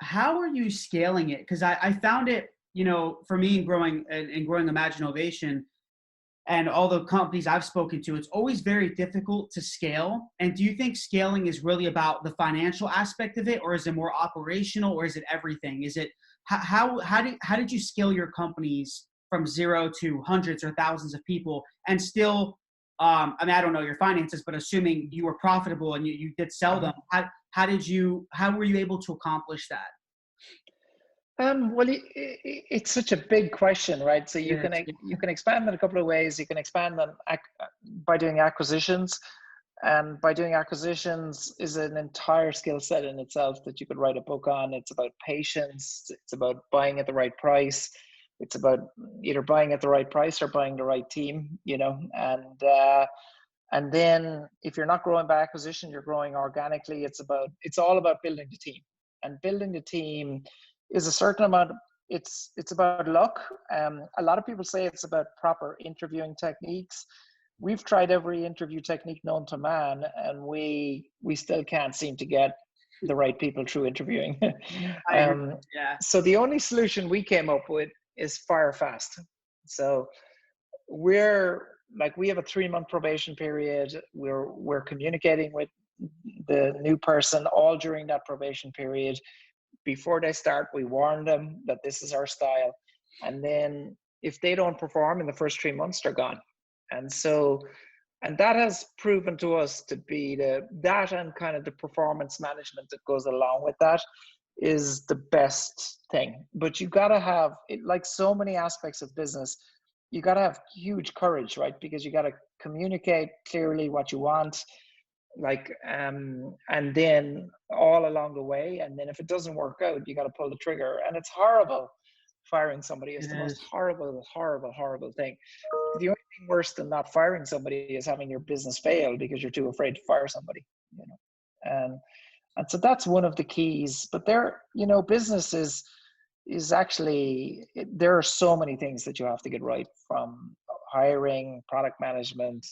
how are you scaling it? Because I found it, for me in growing Imagine Innovation, and all the companies I've spoken to, it's always very difficult to scale. And do you think scaling is really about the financial aspect of it, or is it more operational, or is it everything? Is it how did you scale your companies from zero to hundreds or thousands of people and still, I mean, I don't know your finances, but assuming you were profitable and you did sell them, how were you able to accomplish that? Well, it's such a big question, right? So you Yes, can yeah. you can expand in a couple of ways. You can expand on by doing acquisitions, and by doing acquisitions is an entire skill set in itself that you could write a book on. It's about patience. It's about buying at the right price. It's about either buying at the right price or buying the right team, you know. And then if you're not growing by acquisition, you're growing organically. It's all about building the team, and building the team is a certain amount. It's about luck. A lot of people say it's about proper interviewing techniques. We've tried every interview technique known to man, and we still can't seem to get the right people through interviewing. I agree. Yeah. So the only solution we came up with is fire fast. So we have a 3-month probation period. We're communicating with the new person all during that probation period. Before they start, we warn them that this is our style. And then if they don't perform in the first 3 months, they're gone. And that has proven to us to be that and kind of the performance management that goes along with that is the best thing. But you got to have it, like so many aspects of business, you got to have huge courage, right? Because you got to communicate clearly what you want, and then all along the way, and then if it doesn't work out, you got to pull the trigger. And it's horrible. Firing somebody is the most horrible thing. The only thing worse than not firing somebody is having your business fail because you're too afraid to fire somebody, you know. And so that's one of the keys. But business is actually, there are so many things that you have to get right, from hiring, product management,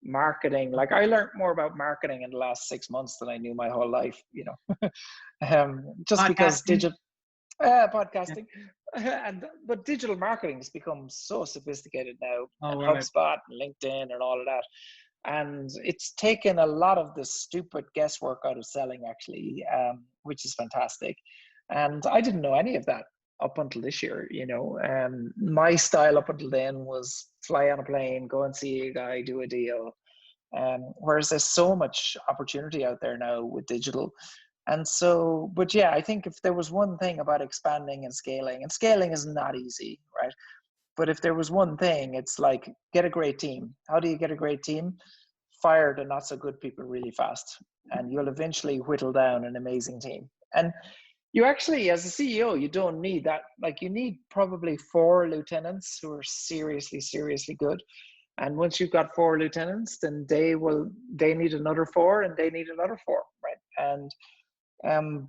marketing. Like, I learned more about marketing in the last 6 months than I knew my whole life, you know. Just because podcasting, but digital marketing has become so sophisticated now, and Right. HubSpot and LinkedIn and all of that. And it's taken a lot of the stupid guesswork out of selling, actually, which is fantastic. And I didn't know any of that up until this year, you know. My style up until then was fly on a plane, go and see a guy, do a deal. Whereas there's so much opportunity out there now with digital. And so, but yeah, I think if there was one thing about expanding and scaling is not easy, right? But if there was one thing, it's like, get a great team. How do you get a great team? Fire the not so good people really fast, and you'll eventually whittle down an amazing team. And you actually, as a CEO, you don't need that. Like, you need probably 4 lieutenants who are seriously, seriously good. And once you've got 4 lieutenants, then they need another 4, and they need another 4, right?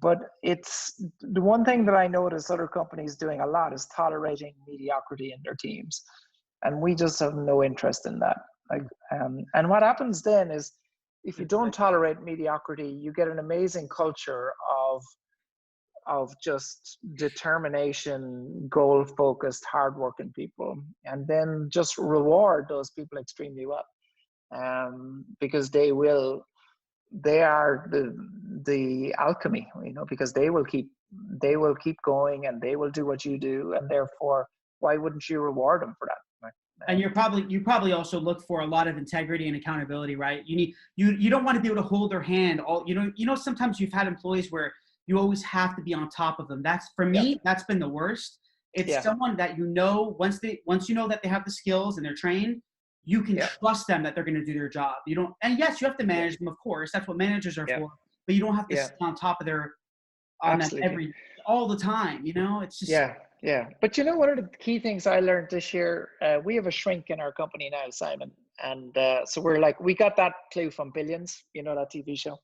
But it's the one thing that I notice other companies doing a lot is tolerating mediocrity in their teams, and we just have no interest in that. And what happens then is, if you don't tolerate mediocrity, you get an amazing culture of just determination, goal-focused, hardworking people, and then just reward those people extremely well, because they are the alchemy, you know, because they will keep going, and they will do what you do, and therefore, why wouldn't you reward them for that? Right? And you probably also look for a lot of integrity and accountability, right? You don't want to be able to hold their hand all, sometimes you've had employees where you always have to be on top of them. That's, for me, that's been the worst. It's someone that, once you know that they have the skills and they're trained, you can trust them that they're going to do their job. And yes, you have to manage them, of course. That's what managers are for. But you don't have to sit on top of on them all the time. It's just But one of the key things I learned this year, we have a shrink in our company now, Simon, and so we got that clue from Billions, that TV show.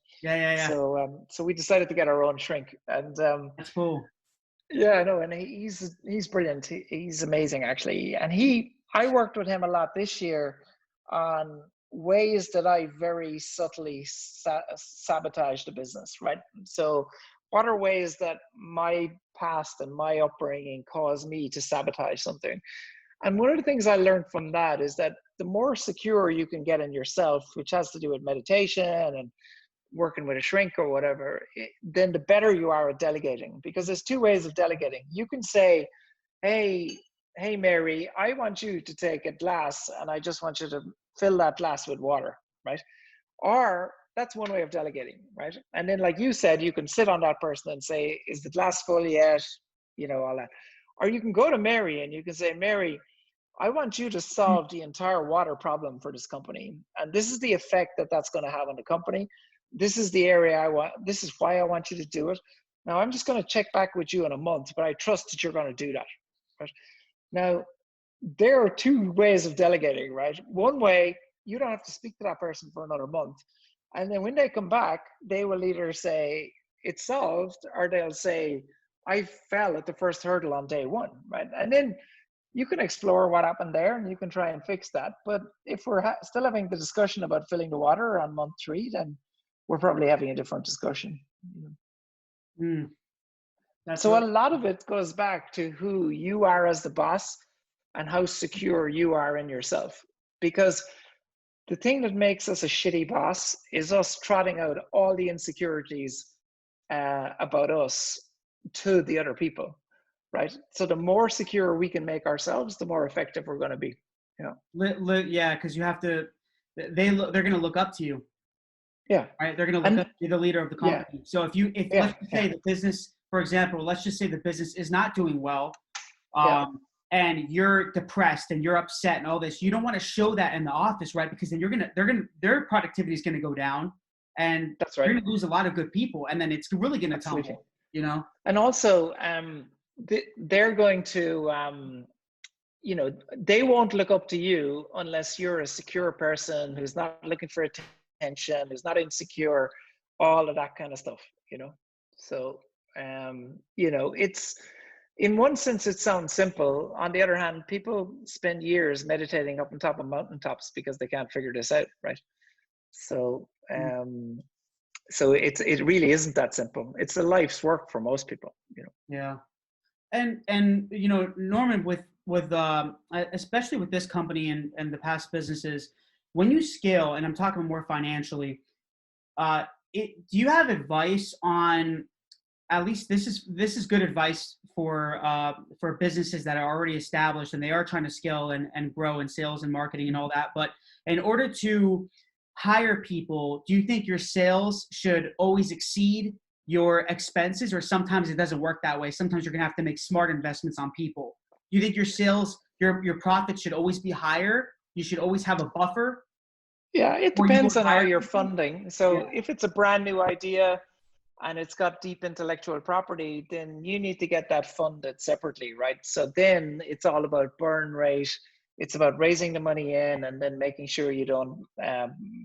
So we decided to get our own shrink, and that's cool. Yeah, I know, and he's brilliant. He's amazing, actually, and I worked with him a lot this year on ways that I very subtly sabotage the business, right? So what are ways that my past and my upbringing caused me to sabotage something? And one of the things I learned from that is that the more secure you can get in yourself, which has to do with meditation and working with a shrink or whatever, then the better you are at delegating, because there's two ways of delegating. You can say, hey Mary, I want you to take a glass and I just want you to fill that glass with water, right? Or that's one way of delegating, right? And then, like you said, you can sit on that person and say, is the glass full yet? You know, all that. Or you can go to Mary and you can say, Mary, I want you to solve the entire water problem for this company. And this is the effect that that's going to have on the company. This is the area I want, this is why I want you to do it. Now I'm just going to check back with you in a month, but I trust that you're going to do that, right? Now, there are two ways of delegating, right? One way, you don't have to speak to that person for another month. And then when they come back, they will either say it's solved, or they'll say, I fell at the first hurdle on day one, right? And then you can explore what happened there and you can try and fix that. But if we're still having the discussion about filling the water on month 3, then we're probably having a different discussion. So a lot of it goes back to who you are as the boss and how secure you are in yourself. Because the thing that makes us a shitty boss is us trotting out all the insecurities about us to the other people, right? So the more secure we can make ourselves, the more effective we're going to be. Yeah, because you have to. They're going to look up to you. Yeah. Right. They're going to look up to you, the leader of the company. Yeah. So if let's just say the business, for example, let's just say the business is not doing well. And you're depressed and you're upset and all this, you don't want to show that in the office, right? Because then their productivity is going to go down, and that's right. You're going to lose a lot of good people, and then it's really going to tumble, you know? And also, they're going to, you know, they won't look up to you unless you're a secure person who's not looking for attention, who's not insecure, all of that kind of stuff, you know? So, you know, it's, in one sense, it sounds simple. On the other hand, people spend years meditating up on top of mountaintops because they can't figure this out, right? So, so it really isn't that simple. It's a life's work for most people, you know. Yeah, and you know, Norman, with especially with this company and the past businesses, when you scale, and I'm talking more financially, do you have advice on? At least this is good advice for businesses that are already established and they are trying to scale and grow in sales and marketing and all that. But in order to hire people, do you think your sales should always exceed your expenses, or sometimes it doesn't work that way? Sometimes you're gonna have to make smart investments on people. Do you think your sales, your profits should always be higher? You should always have a buffer? Yeah, it depends on how you're funding. So if it's a brand new idea and it's got deep intellectual property, then you need to get that funded separately, right? So then it's all about burn rate. It's about raising the money in and then making sure you don't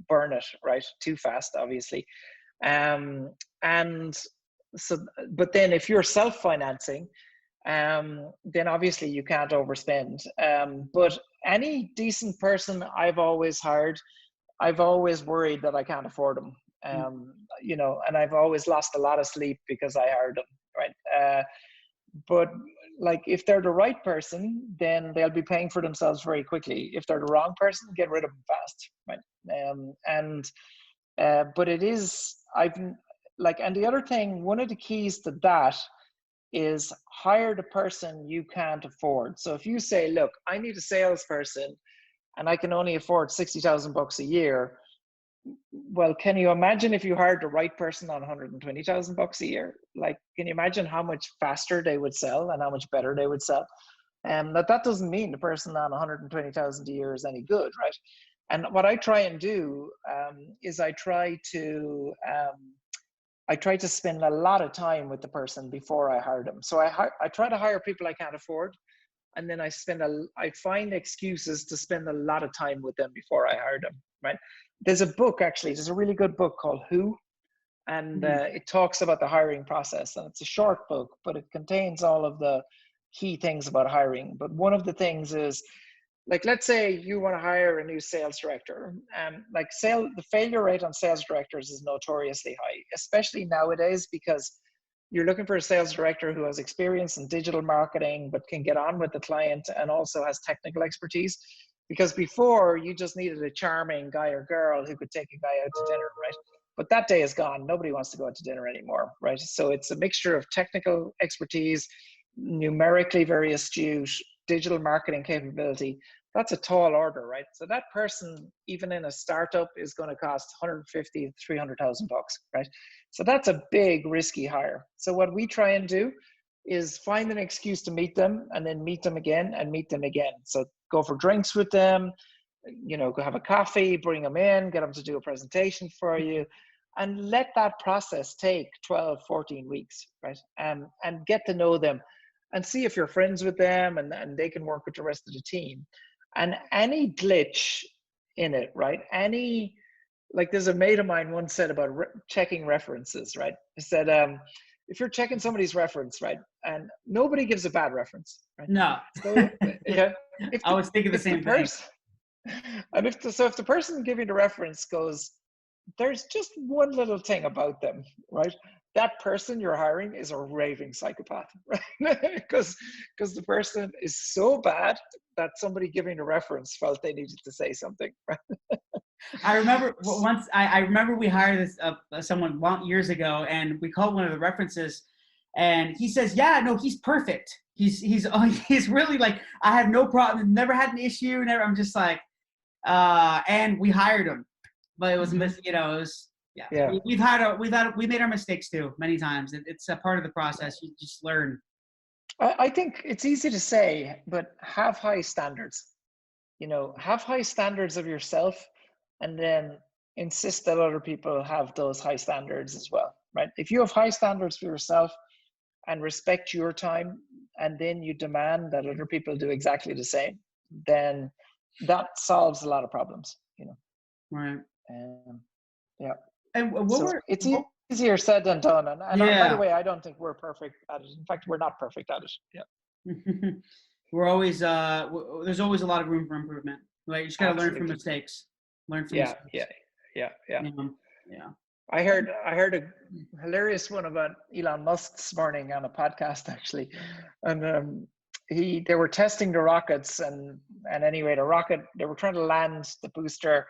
burn it, right, too fast, obviously. And so, but then if you're self-financing, then obviously you can't overspend. But any decent person I've always hired, I've always worried that I can't afford them. You know, and I've always lost a lot of sleep because I hired them, right? But like, if they're the right person, then they'll be paying for themselves very quickly. If they're the wrong person, get rid of them fast, right? But it is, and the other thing, one of the keys to that is hire the person you can't afford. So if you say, look, I need a salesperson and I can only afford $60,000 a year, well, can you imagine if you hired the right person on $120,000 a year? Like, can you imagine how much faster they would sell and how much better they would sell? And that doesn't mean the person on 120,000 a year is any good, right? And what I try and do is I try to spend a lot of time with the person before I hire them. So I try to hire people I can't afford, and then I find excuses to spend a lot of time with them before I hire them, right? There's a book, actually, there's a really good book called Who, and it talks about the hiring process, and it's a short book, but it contains all of the key things about hiring. But one of the things is, like, let's say you want to hire a new sales director. The failure rate on sales directors is notoriously high, especially nowadays, because you're looking for a sales director who has experience in digital marketing, but can get on with the client and also has technical expertise. Because before, you just needed a charming guy or girl who could take a guy out to dinner, right? but that day is gone. Nobody wants to go out to dinner anymore, right? So it's a mixture of technical expertise, numerically very astute, digital marketing capability. That's a tall order, right? So that person, even in a startup, is going to cost 150, 300,000 bucks, right? So that's a big risky hire. So what we try and do is find an excuse to meet them, and then meet them again and meet them again. So go for drinks with them, go have a coffee, bring them in, get them to do a presentation for you, and let that process take 12, 14 weeks, right? And get to know them and see if you're friends with them, and they can work with the rest of the team. And any glitch in it, right? Like there's a mate of mine once said about checking references, right? He said, if you're checking somebody's reference, right, and nobody gives a bad reference, right? No. So yeah, I was thinking the same thing. And if the person giving the reference goes, there's just one little thing about them, right? That person you're hiring is a raving psychopath, right? Because the person is so bad that somebody giving a reference felt they needed to say something, right? I remember once I remember we hired this someone years ago, and we called one of the references, and he says, "Yeah, no, he's perfect. He's really like, I have no problem, never had an issue, never." I'm just like, and we hired him, but it was it was yeah. We made our mistakes too many times. It's a part of the process. You just learn. I think it's easy to say, but have high standards. Have high standards of yourself, and then insist that other people have those high standards as well, right? If you have high standards for yourself and respect your time, and then you demand that other people do exactly the same, then that solves a lot of problems, Right. Yeah. And it's easier said than done. And by the way, I don't think we're perfect at it. In fact, we're not perfect at it. Yeah. We're always there's always a lot of room for improvement. Like, you just got to learn from mistakes. Learn from mistakes. Yeah. Yeah. I heard a hilarious one about Elon Musk this morning on a podcast, actually, and they were testing the rockets, and anyway, the rocket, they were trying to land the booster,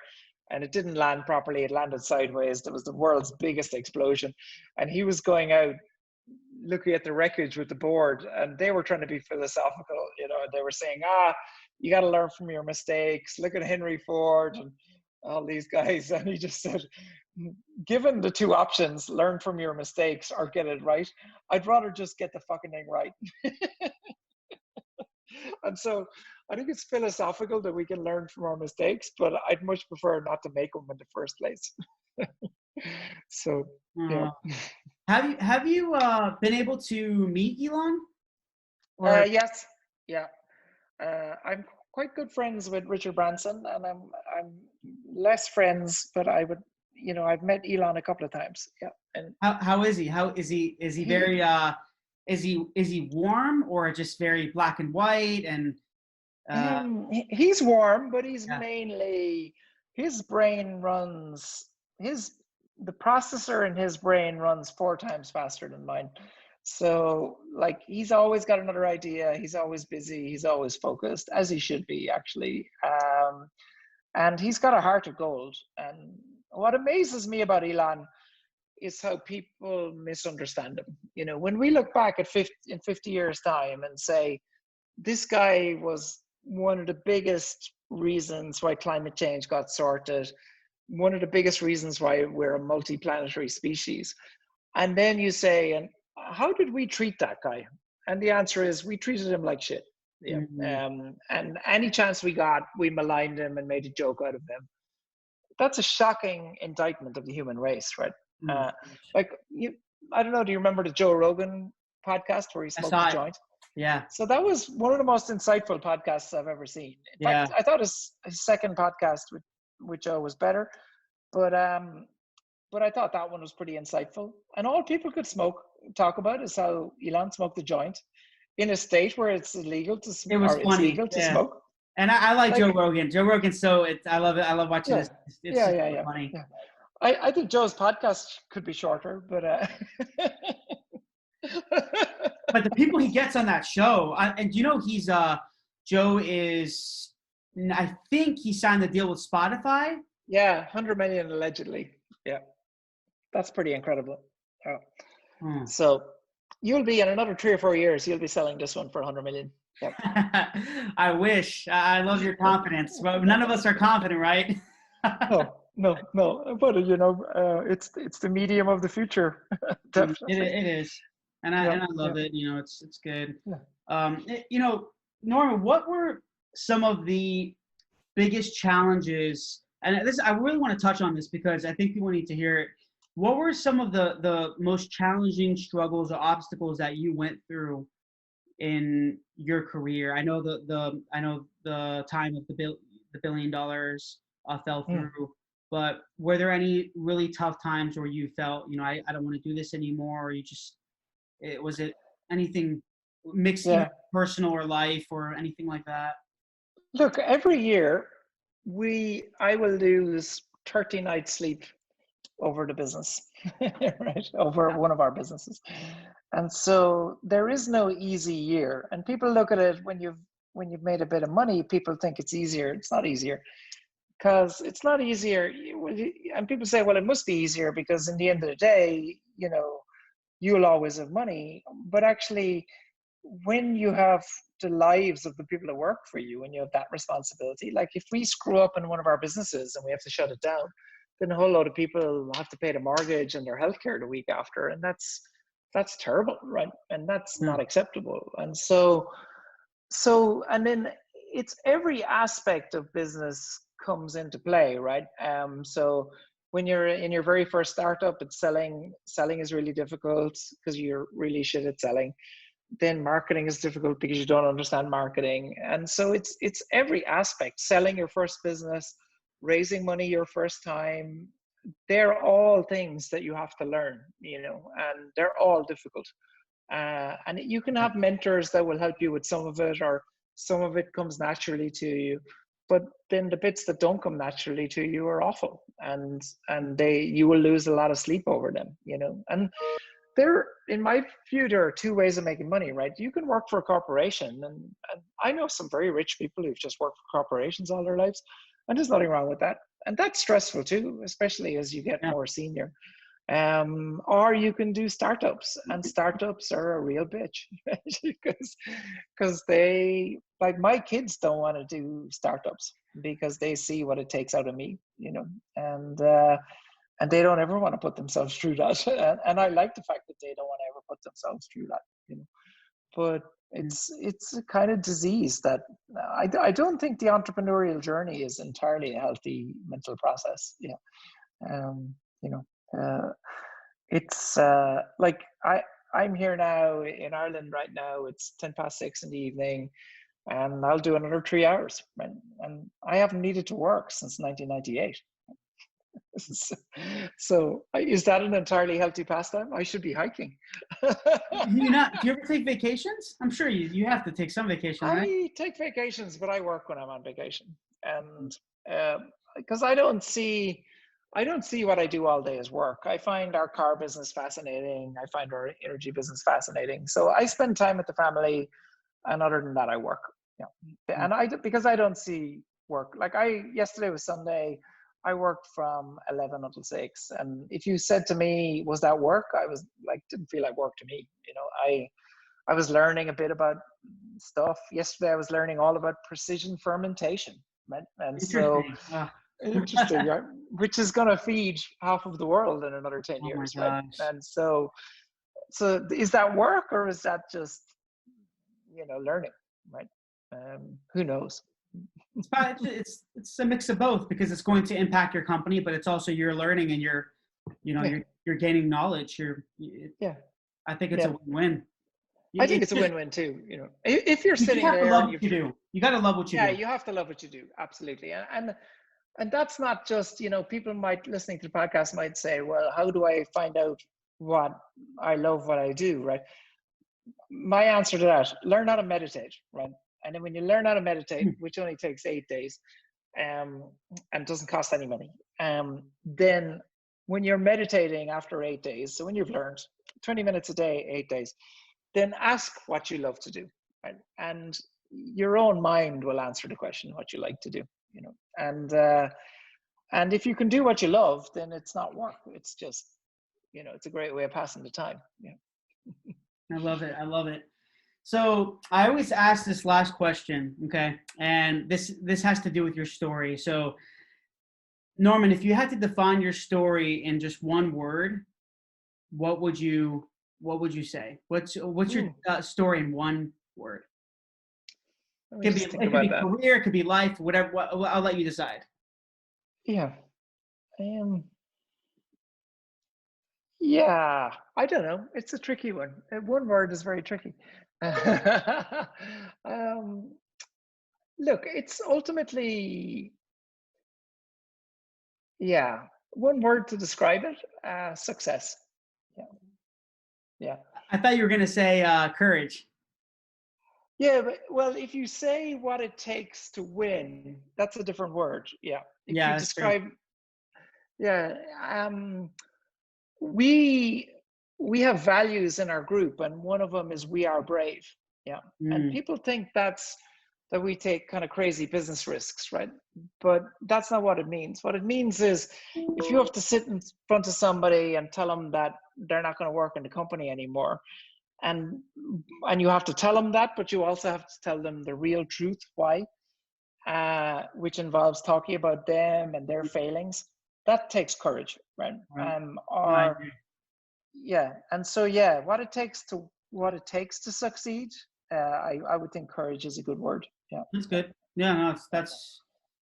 and it didn't land properly. It landed sideways. There was the world's biggest explosion, and he was going out looking at the wreckage with the board, and they were trying to be philosophical. They were saying, you got to learn from your mistakes. Look at Henry Ford and all these guys. And he just said, given the two options, learn from your mistakes or get it right, I'd rather just get the fucking thing right. And so I think it's philosophical that we can learn from our mistakes, but I'd much prefer not to make them in the first place. So, yeah. Have you been able to meet Elon? Yes. Yeah. I'm quite good friends with Richard Branson, and I'm less friends, but I would, I've met Elon a couple of times. Yeah. And how is he? Is he very is he warm, or just very black and white? And he's warm, but he's mainly, his brain runs, the processor in his brain runs 4 times faster than mine. So like, he's always got another idea. He's always busy. He's always focused, as he should be, actually. And he's got a heart of gold. And what amazes me about Elon is how people misunderstand him. When we look back at 50 years time and say, this guy was one of the biggest reasons why climate change got sorted, one of the biggest reasons why we're a multi-planetary species. And then you say, and how did we treat that guy? And the answer is, we treated him like shit. Yeah. And any chance we got, we maligned him and made a joke out of him. That's a shocking indictment of the human race, right? I don't know, do you remember the Joe Rogan podcast where he smoked a joint? Yeah. So that was one of the most insightful podcasts I've ever seen. In fact, I thought his second podcast with Joe was better, but I thought that one was pretty insightful. And all people could talk about is how Elon smoked a joint in a state where it's illegal to smoke. It was funny. It's legal to smoke. And I like Joe Rogan. Joe Rogan, I love it. I love watching this. It's funny. Yeah. I think Joe's podcast could be shorter, but but the people he gets on that show, and he's Joe is, I think he signed the deal with Spotify. Yeah, 100 million allegedly. Yeah. That's pretty incredible. Yeah. Hmm. So you'll be in another 3 or 4 years, you'll be selling this one for 100 million. Yep. I wish. I love your confidence. But none of us are confident, right? No, no, no. But it's the medium of the future, definitely. It is, Yeah, and I yeah, love it. It's good. yeah. Norman, what were some of the biggest challenges? And this, I really want to touch on this because I think people need to hear it. What were some of the most challenging struggles or obstacles that you went through in your career? I know the time of the $1 billion fell Mm. through, but were there any really tough times where you felt, I don't want to do this anymore, or you just was it anything mixed, either Yeah. personal or life or anything like that? Look, every year I will lose 30 nights sleep over the business, right? Over one of our businesses. And so there is no easy year. And people look at it when you've made a bit of money, people think it's easier. It's not easier because it's not easier. And people say, well, it must be easier because in the end of the day, you'll always have money. But actually, when you have the lives of the people that work for you and you have that responsibility, like if we screw up in one of our businesses and we have to shut it down, then a whole load of people have to pay the mortgage and their healthcare the week after, and that's terrible, right? And that's Yeah. not acceptable. And and then it's every aspect of business comes into play, right? So when you're in your very first startup, it's selling is really difficult because you're really shit at selling. Then marketing is difficult because you don't understand marketing. And so it's every aspect. Selling your first business, raising money your first time, they're all things that you have to learn, and they're all difficult. And you can have mentors that will help you with some of it, or some of it comes naturally to you. But then the bits that don't come naturally to you are awful, and you will lose a lot of sleep over them, And in my view, there are two ways of making money, right? You can work for a corporation, and I know some very rich people who've just worked for corporations all their lives, and there's nothing wrong with that. And that's stressful too, especially as you get Yeah. more senior. Or you can do startups, and startups are a real bitch because they, like, my kids don't want to do startups because they see what it takes out of me, and and they don't ever want to put themselves through that. And I like the fact that they don't want to ever put themselves through that, But Mm. it's a kind of disease that I don't think the entrepreneurial journey is entirely a healthy mental process. Um, you know, uh, it's like I'm here now in Ireland right now. It's 6:10 in the evening, and I'll do another 3 hours. Right? And I haven't needed to work since 1998. So is that an entirely healthy pastime? I should be hiking. Do you ever take vacations? I'm sure you have to take some vacation, right? I take vacations, but I work when I'm on vacation, Mm. and because I don't see what I do all day as work. I find our car business fascinating. I find our energy business fascinating. So I spend time with the family, and other than that, I work. Yeah, Mm. and because I don't see work, like yesterday was Sunday. I worked from 11 until 6, and if you said to me, "Was that work?" I was like, didn't feel like work to me. I was learning a bit about stuff. Yesterday, I was learning all about precision fermentation, right? And so Interesting. interesting, right? Which is going to feed half of the world in another 10 Oh my years, right? gosh. And so is that work, or is that just, learning, right? Who knows? It's a mix of both because it's going to impact your company, but it's also you're learning and Yeah, you're gaining knowledge. yeah, I think it's a yeah. win-win. I think It's it's a just win-win too. If you're you just sitting have to there love and what you do. You got to love what you yeah, do. you have to love what you do, absolutely. And that's not just, people might, listening to the podcast might say, well, how do I find out what I love what I do, right? My answer to that: learn how to meditate, right? And then when you learn how to meditate, which only takes 8 days, um, and doesn't cost any money, then when you're meditating after 8 days, so when you've learned 20 minutes a day, 8 days, then ask what you love to do, right? And your own mind will answer the question what you like to do, and if you can do what you love, then it's not work. It's just it's a great way of passing the time. Yeah. I love it. I love it. So I always ask this last question, okay? And this has to do with your story. So Norman, if you had to define your story in just one word, what would you say? What's your story in one word? Let me just think about that. Career, it could be life, whatever. I'll let you decide. Yeah. Yeah, I don't know. It's a tricky one. One word is very tricky. um, Look, it's ultimately, yeah, one word to describe it, success. Yeah. Yeah. I thought you were going to say courage. Yeah, but well, if you say what it takes to win, that's a different word. Yeah. If Yeah, you that's true. describe, yeah, we we have values in our group, and one of them is we are brave. Yeah. And people think that we take kind of crazy business risks, right? But that's not what it means. What it means is if you have to sit in front of somebody and tell them that they're not going to work in the company anymore, and you have to tell them that, but you also have to tell them the real truth why, which involves talking about them and their failings. That takes courage, right? Right. Yeah, and so yeah, what it takes to succeed, I would think courage is a good word. Yeah, that's good. Yeah, no, that's.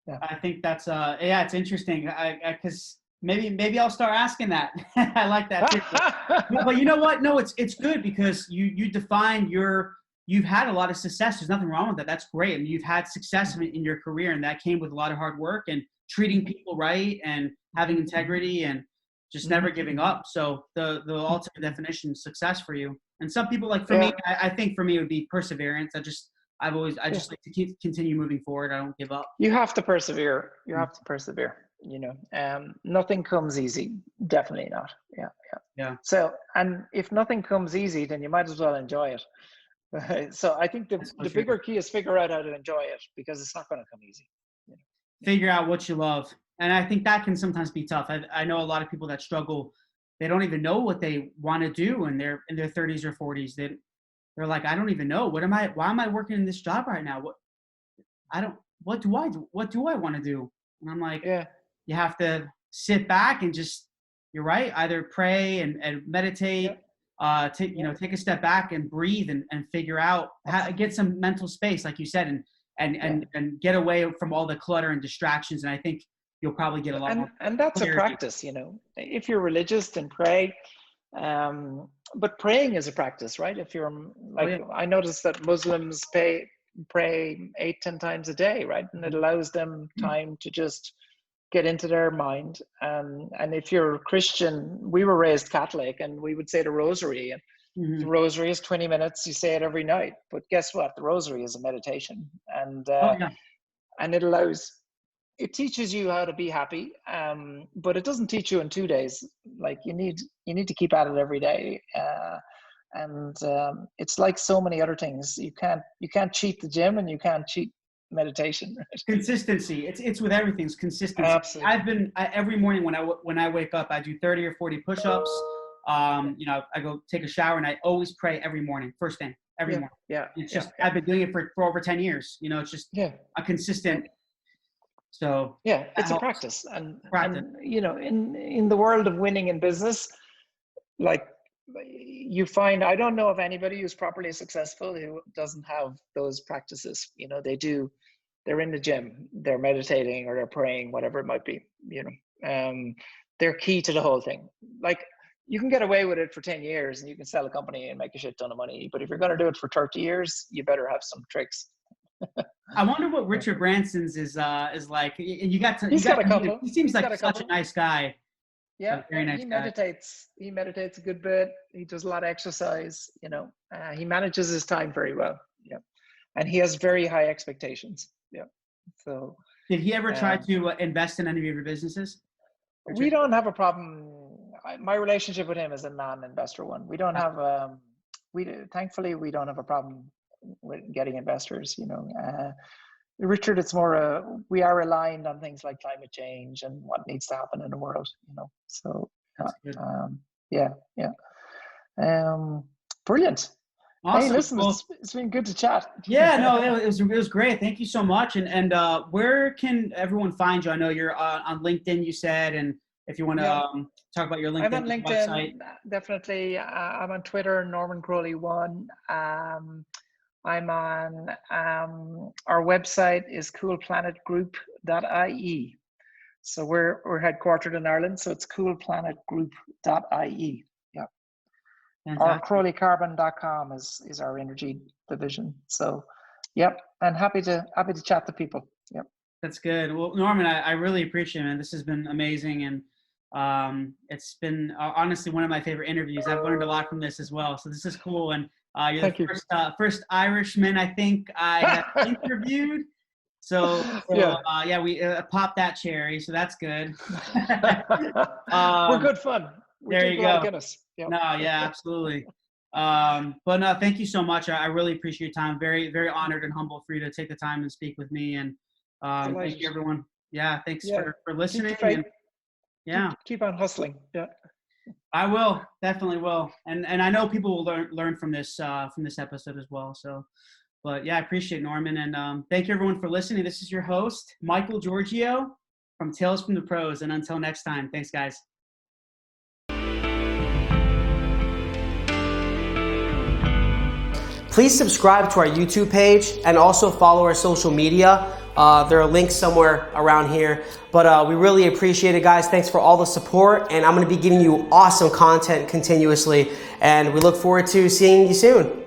Yeah. I think that's yeah, it's interesting. Because maybe I'll start asking that. I like that too. But you know what? No, it's good because you define you've had a lot of success. There's nothing wrong with that. That's great. I mean, you've had success in your career, and that came with a lot of hard work and treating people right and having integrity and just never giving up. So the ultimate definition of success for you. And some people, like for me, I think for me it would be perseverance. I just like to continue moving forward. I don't give up. You have to persevere. You have to persevere. Nothing comes easy. Definitely not. Yeah. So, and if nothing comes easy, then you might as well enjoy it. So I think the bigger key is figure out how to enjoy it, because it's not going to come easy. Figure out what you love. And I think that can sometimes be tough. I know a lot of people that struggle. They don't even know what they want to do in their 30s or 40s. They're like, I don't even know. Why am I working in this job right now? What do I do? What do I want to do? And I'm like, you have to sit back and just, you're right. Either pray and meditate, take a step back and breathe and figure out how get some mental space, like you said, and get away from all the clutter and distractions. And I think you'll probably get a lot more. And that's clarity. A practice, if you're religious, then pray. But praying is a practice, right? If you're like, I noticed that Muslims pray 8-10 times a day, right? And it allows them time to just get into their mind. And if you're Christian, we were raised Catholic, and we would say the rosary. And the rosary is 20 minutes. You say it every night. But guess what? The rosary is a meditation, and it teaches you how to be happy, but it doesn't teach you in 2 days. Like you need to keep at it every day. And it's like so many other things. You can't cheat the gym, and you can't cheat meditation. Consistency. It's with everything. It's consistency. Absolutely. Every morning when I wake up, I do 30 or 40 push-ups. I go take a shower, and I always pray every morning, first thing, every morning. Yeah. It's just I've been doing it for over 10 years. It's just a consistent. So it's a practice. And in the world of winning in business, like you find, I don't know of anybody who's properly successful who doesn't have those practices. They're in the gym, they're meditating, or they're praying, whatever it might be. They're key to the whole thing. Like you can get away with it for 10 years and you can sell a company and make a shit ton of money, but if you're going to do it for 30 years, you better have some tricks. I wonder what Richard Branson's is like. He's got a couple. He seems like such a nice guy. Yeah, very nice. He meditates a good bit. He does a lot of exercise. He manages his time very well. Yeah, and he has very high expectations. Yeah. So, did he ever try to invest in any of your businesses? Richard? We don't have a problem. My relationship with him is a non-investor one. We don't have. Thankfully, we don't have a problem with getting investors. Richard, it's more we are aligned on things like climate change and what needs to happen in the world. So Yeah, yeah. Brilliant. Awesome. Hey, listen, Well, it's been good to chat. yeah, no, it was great. Thank you so much. And where can everyone find you? I know you're on LinkedIn, you said, and if you want to Yeah, talk about your I'm on LinkedIn LinkedIn, website. definitely. I'm on Twitter, Norman Crowley 1. I'm on, our website is coolplanetgroup.ie. So we're headquartered in Ireland, so it's coolplanetgroup.ie. Yeah. Or Fantastic. crowleycarbon.com is our energy division. So, yep, and happy to chat to people. Yep. That's good. Well, Norman, I really appreciate it, man. This has been amazing. And it's been honestly one of my favorite interviews. I've learned a lot from this as well. So this is cool. And you're Thank the you. first Irishman I think I have interviewed. So Yeah. yeah, we popped that cherry. So that's good. We're good fun. We There drink you a lot of go. Guinness. Yep. No, yeah, absolutely. But no, thank you so much. I really appreciate your time. Very, very honored and humble for you to take the time and speak with me. And thank you, everyone. Yeah, thanks Yeah. for Keep listening. the fight. And yeah, Keep on hustling. Yeah. I will, definitely will. And I know people will learn from this episode as well. So, but yeah, I appreciate it, Norman. And thank you everyone for listening. This is your host, Michael Giorgio from Tales from the Pros. And until next time, thanks guys. Please subscribe to our YouTube page and also follow our social media. There are links somewhere around here. But we really appreciate it, guys. Thanks for all the support. And I'm going to be giving you awesome content continuously. And we look forward to seeing you soon.